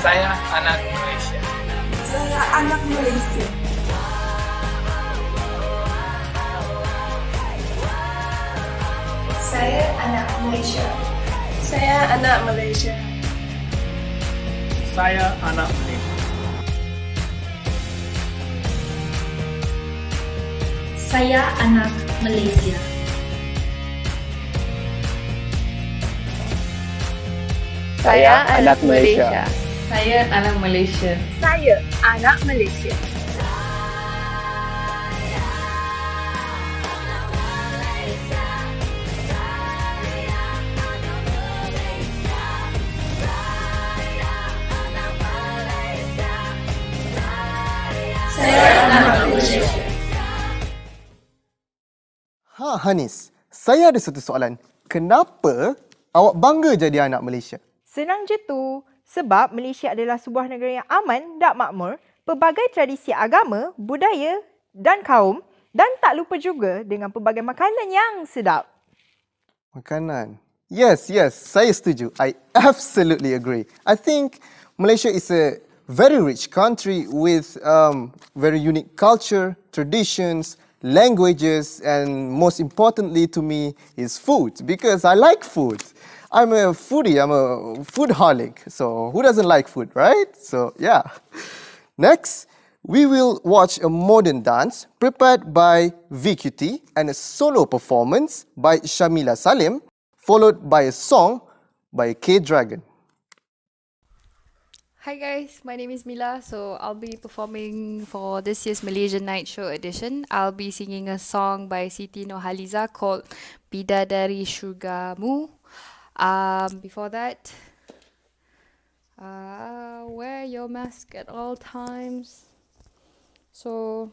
Saya anak Malaysia. Saya anak Malaysia. Saya anak Malaysia. Saya anak Malaysia. Saya anak Malaysia. Saya anak Malaysia. Saya anak Malaysia. Saya anak Malaysia. Saya anak Malaysia. Hanis, saya ada satu soalan. Kenapa awak bangga jadi anak Malaysia? Senang je tu. Sebab Malaysia adalah sebuah negara yang aman dan makmur, pelbagai tradisi agama, budaya dan kaum, dan tak lupa juga dengan pelbagai makanan yang sedap. Makanan. Yes, saya setuju. I absolutely agree. I think Malaysia is a very rich country with very unique culture, traditions, languages, and most importantly to me is food, because I like food. I'm a foodie, I'm a foodaholic, so who doesn't like food, right? So yeah. Next, we will watch a modern dance prepared by VQT and a solo performance by Shamila Salim, followed by a song by K-Dragon. Hi guys, my name is Mila. So I'll be performing for this year's Malaysian Night Show edition. I'll be singing a song by Siti Nurhaliza called Bidadari Syurgamu. Before that, wear your mask at all times. So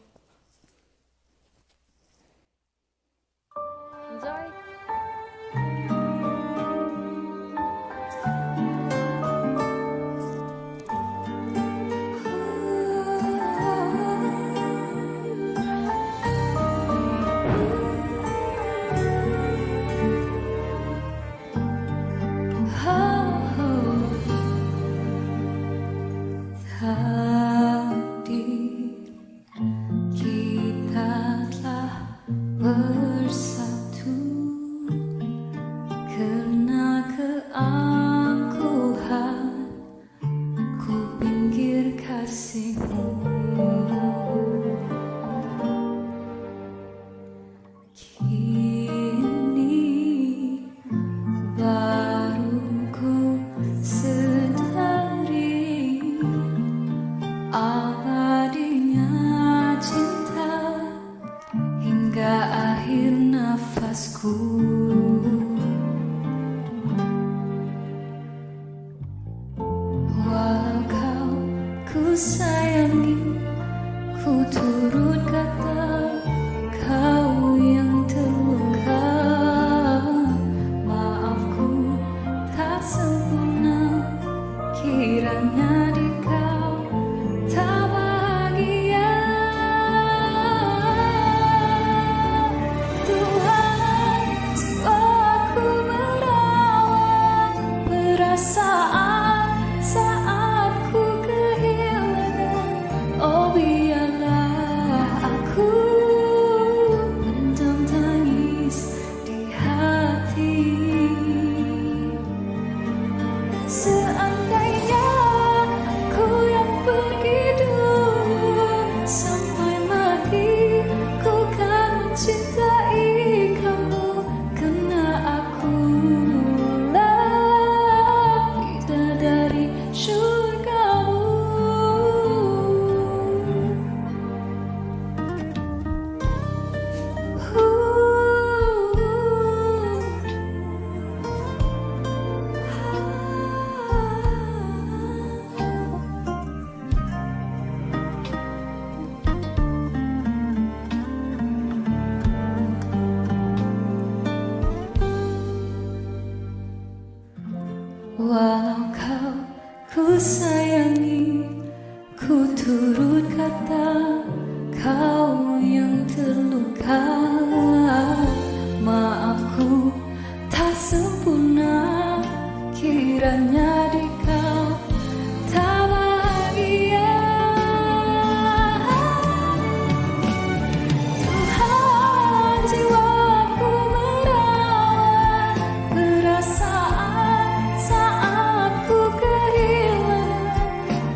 enjoy. Walau kau ku sayangi, ku turut kata, kau yang terluka. Maafku tak sempurna, kiranya di kau tak bahagia. Tuhan, jiwaku merawat perasaan saat ku kehilangan.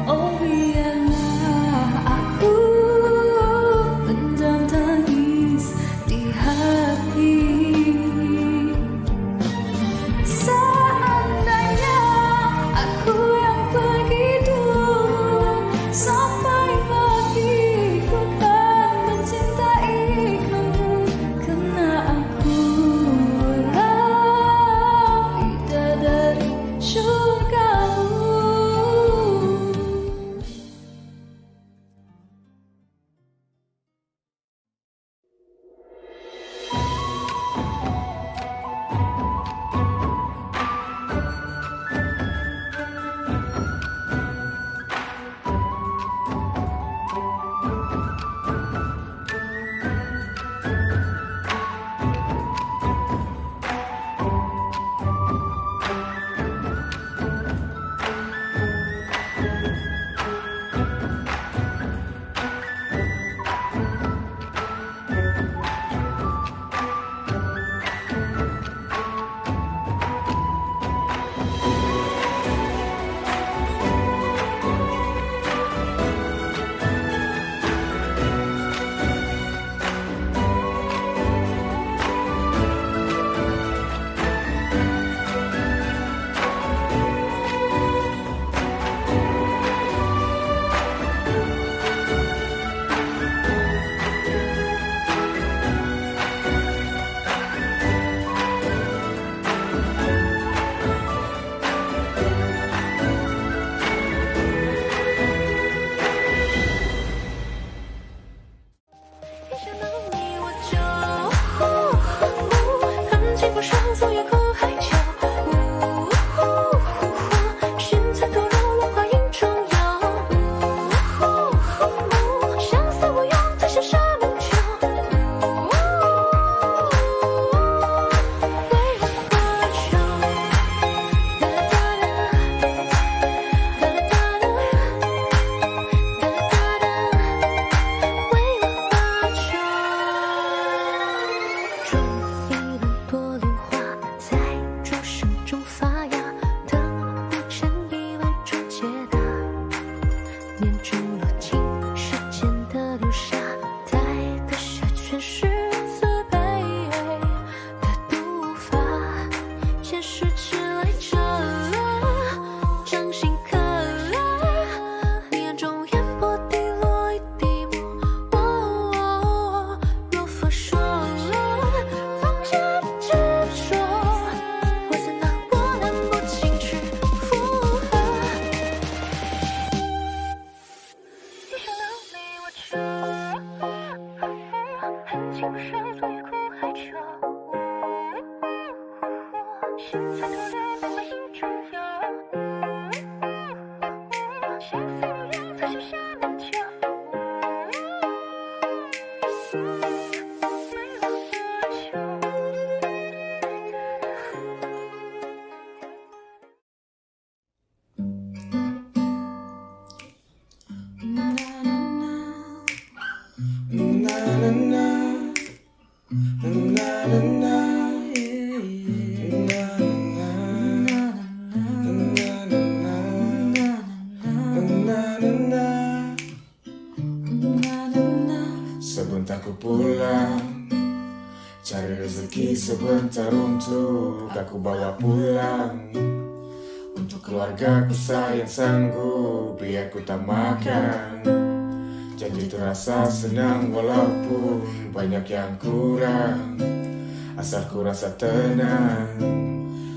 Oh biarlah aku pendam tangis di hati. Seandainya aku yang pergi dulu, sampai pagi ku tak mencintai kamu, karena aku lah bidadari surgamu. Sebentar ku pulang, cari rezeki sebentar untuk aku bawa pulang. Untuk keluargaku sayang sanggup biar ku tak makan. Janji terasa senang walaupun banyak yang kurang. Asal ku rasa tenang,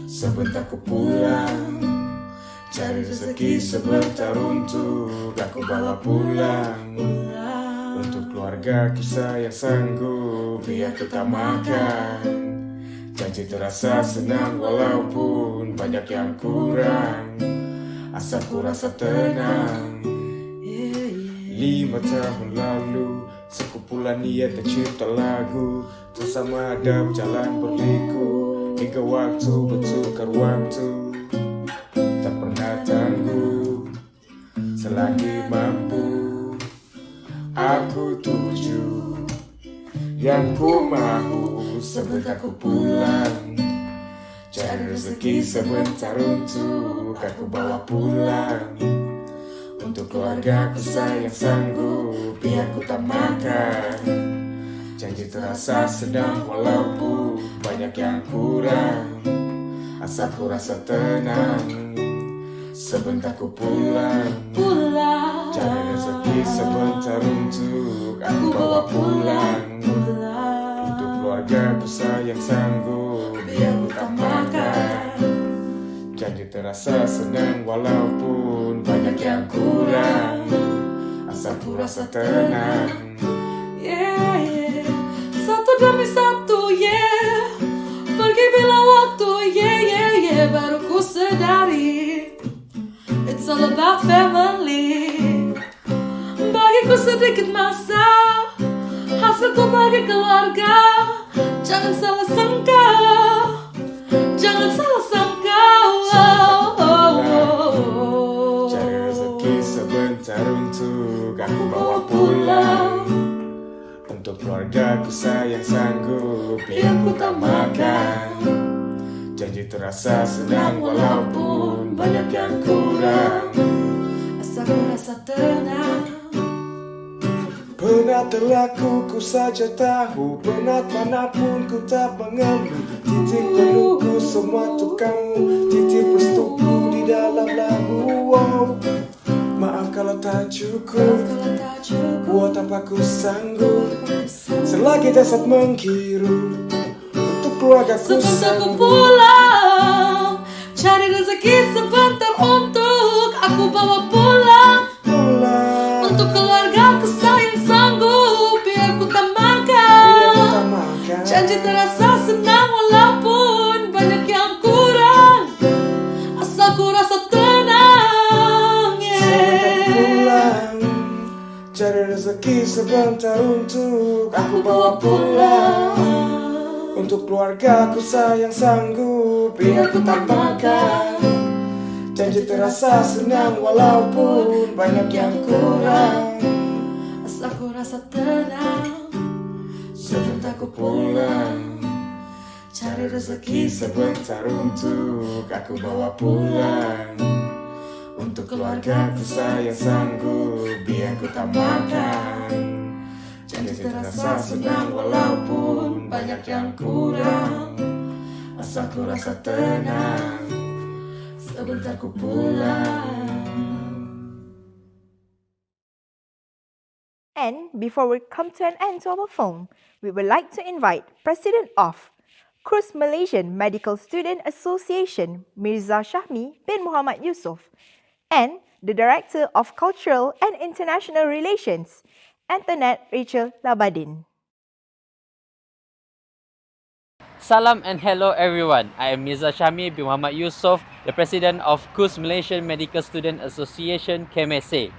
sebentar ku pulang. Cari rezeki sebentar untuk aku bawa pulang. Untuk keluargaku sayang sanggup biar ku tak makan. Janji terasa senang walaupun banyak yang kurang. Asal ku rasa tenang. 5 tahun lalu sekumpulan niat tercipta lagu, bersama hadap jalan berliku, hingga waktu bertukar waktu. Tak pernah tangguh, selagi mampu aku tuju. Yang ku mahu sebentar ku pulang, cari rezeki sebentar untuk aku bawa pulang. Untuk keluargaku sayang sanggup biar ku tak makan. Janji terasa sedang walaupun banyak yang kurang. Asal ku rasa tenang, sebentar ku pulang. Cari rezeki sebentar untuk aku bawa pulang. Untuk keluargaku sayang sanggup biar ku tak makan. Janji terasa senang walaupun banyak yang kurang. Asal ku rasa tenang. Yeah, yeah. Satu demi satu, yeah. Pergi bila waktu, yeah, yeah, yeah. Baru ku sadari it's all about family. Bagiku sedikit masa, hasilku bagi keluarga. Jangan salah sangka, jangan salah sangka. Cari rezeki sebentar untuk aku bawa pulang. Untuk keluargaku sayang sanggup biar ku tak makan. Janji terasa senang walaupun banyak yang kurang. Asal ku rasa tenang. Penat terlaku ku saja tahu, penat manapun ku tak mengeluh. Titip pelukku semua untuk kamu, titip restuku di dalam lagu. Wow. Maaf kalau tak cukup, buat apa ku sanggup. Selagi jasad menghirup, untuk keluarga ku sebentar ku pulang, cari rezeki sebentar untuk aku bawa pulang. Untuk keluarga ku sayang sanggup biar ku tak makan. Janji terasa senang walaupun banyak yang kurang. Asal ku rasa tenang, yeah. Cari rezeki sebentar untuk aku bawa pulang. Untuk keluarga ku sayang sanggup biar ku tak makan. Janji terasa senang walaupun banyak yang kurang. Asal ku rasa tenang, sebentar ku pulang. Cari rezeki sebentar untuk aku bawa pulang. Untuk keluarga ku sayang sanggup biar ku tak makan. Janji terasa senang walaupun banyak yang kurang. Asal ku rasa tenang, sebentar ku pulang. And before we come to an end to our film, we would like to invite President of Kursk Malaysian Medical Student Association, Mirza Shahmi bin Muhammad Yusof, and the Director of Cultural and International Relations, Antoinette Rachel Labadin. Salam and hello everyone. I am Mirza Shahmi bin Muhammad Yusof, the President of Kursk Malaysian Medical Student Association, KSMU.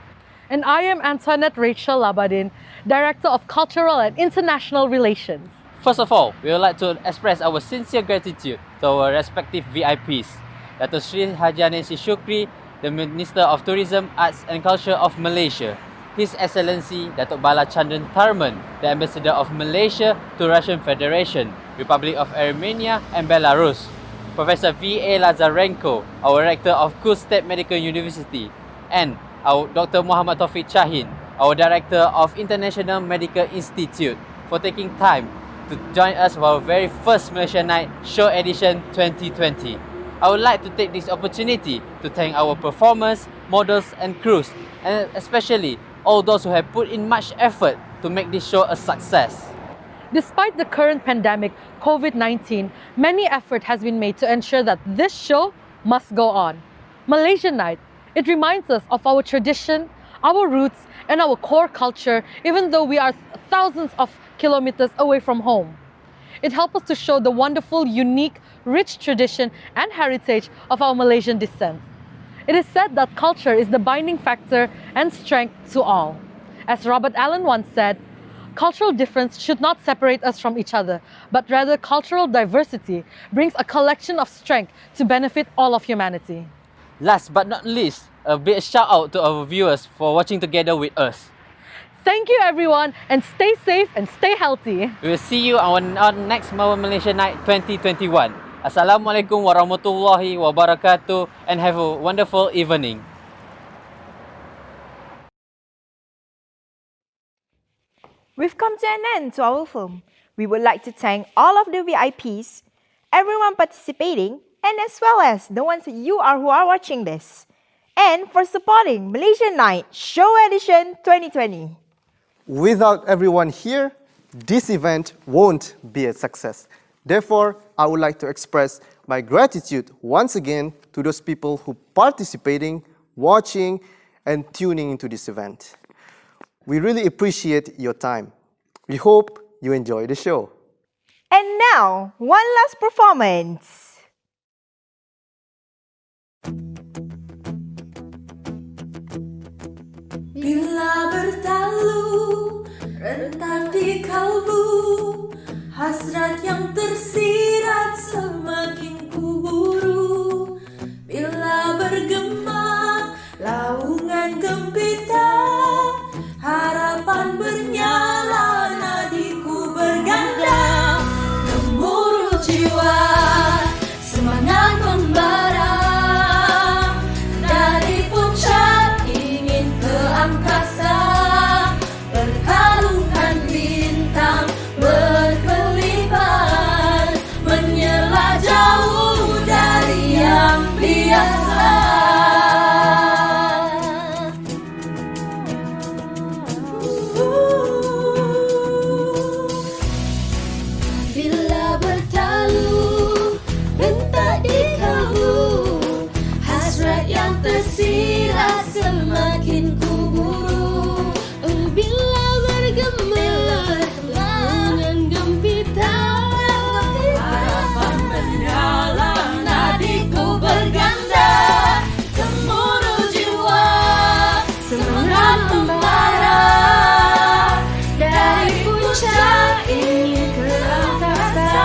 And I am Antoinette Rachel Labadin, Director of Cultural and International Relations. First of all, we would like to express our sincere gratitude to our respective VIPs, Dato Sri Haji Nancy Shukri, the Minister of Tourism, Arts and Culture of Malaysia, His Excellency Datuk Bala Chandran Tharman, the Ambassador of Malaysia to Russian Federation, Republic of Armenia and Belarus, Professor V.A. Lazarenko, our Rector of Kursk State Medical University, and our Dr. Muhammad Taufiq Chahin, our Director of International Medical Institute, for taking time to join us for our very first Malaysian Night Show Edition 2020. I would like to take this opportunity to thank our performers, models and crews, and especially all those who have put in much effort to make this show a success. Despite the current pandemic, COVID-19, many effort has been made to ensure that this show must go on. Malaysian Night, it reminds us of our tradition, our roots, and our core culture, even though we are thousands of kilometers away from home. It helps us to show the wonderful, unique, rich tradition and heritage of our Malaysian descent. It is said that culture is the binding factor and strength to all. As Robert Allen once said, cultural difference should not separate us from each other, but rather cultural diversity brings a collection of strength to benefit all of humanity. Last but not least, a big shout out to our viewers for watching together with us. Thank you everyone, and stay safe and stay healthy. We will see you on our next Malaysia Night 2021. Assalamualaikum warahmatullahi wabarakatuh, and have a wonderful evening. We've come to an end to our film. We would like to thank all of the VIPs, everyone participating, and as well as the ones who are watching this, and for supporting Malaysian Night Show Edition 2020. Without everyone here, this event won't be a success. Therefore, I would like to express my gratitude once again to those people who participating, watching, and tuning into this event. We really appreciate your time. We hope you enjoy the show. And now, one last performance. Bila bertalu, rentak di kalbu, hasrat yang tersirat semakin kuburu. Bila bergema, laungan gempita, harapan bernyala, nadiku berganda. Gemuruh jiwa, semangat membara, dari puncak ingin ke angkasa, berkalungkan bintang berkelipan, menyela jauh dari yang biasa. Bila bertalu, rentak di kalbu, hasrat yang tersirat semakin kuburu. Bila bergema, laungan gempita, harapan menyala, nadiku berganda. Gemuruh jiwa, semangat membara, dari puncak ingin ke angkasa,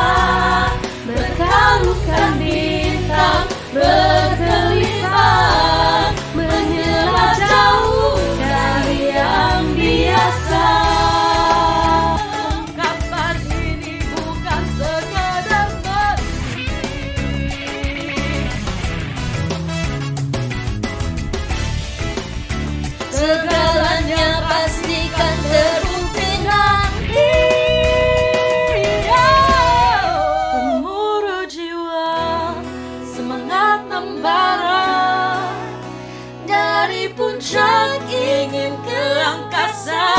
berkalungkan bintang berkelipan, menyela jauh dari yang biasa. Ungkapan ini bukan sekadar segalanya pastikan terukir nanti. Gemuruh jiwa, semangat membara, dari puncak ingin ke angkasa,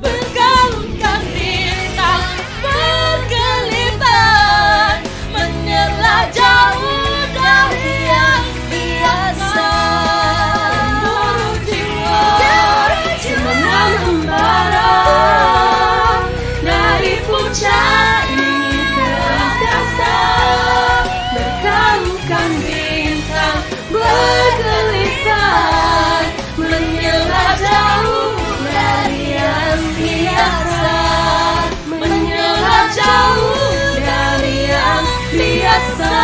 bergalungkan bintang berkelipan, menyela jauh dari yang biasa. Gemuruh jiwa, semangat membara, dari puncak ingin ke angkasa, berkalungkan bintang berkelipan, menyela jauh dari yang biasa, menyela jauh dari yang biasa.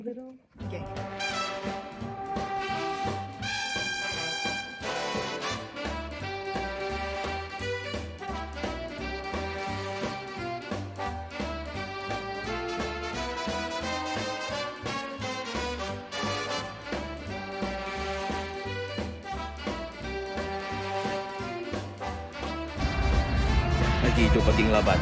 Okay. Lagi hidup pating laban.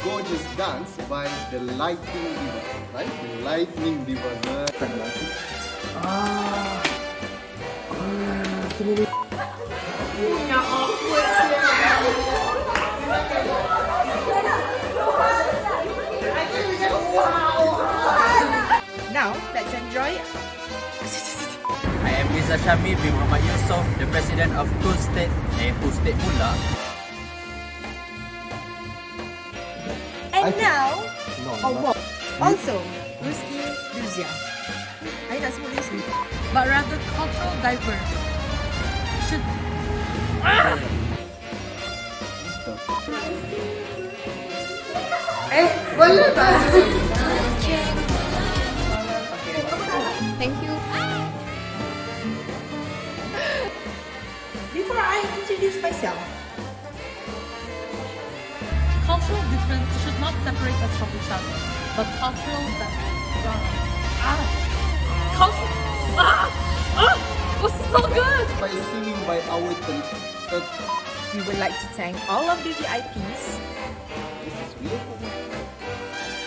Gorgeous dance by the Lightning Diva, right? The Lightning Diva. Punya awkward. I think we just now, let's enjoy. I am Izzah Syami bin Muhammad Yusof, the president of Kursk State, State pula. And now, No, also, Ruski Duzia. I nak sebut ni sendiri. But rather cultural diverse. Should... Boleh tak? Thank you. Before I introduce myself, Cultural difference should not separate us from each other, but cultural was so good. By singing by our we would like to thank all of the VIPs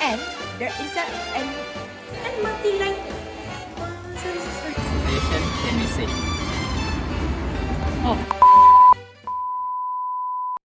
and their and multi-line Station can be safe. Oh.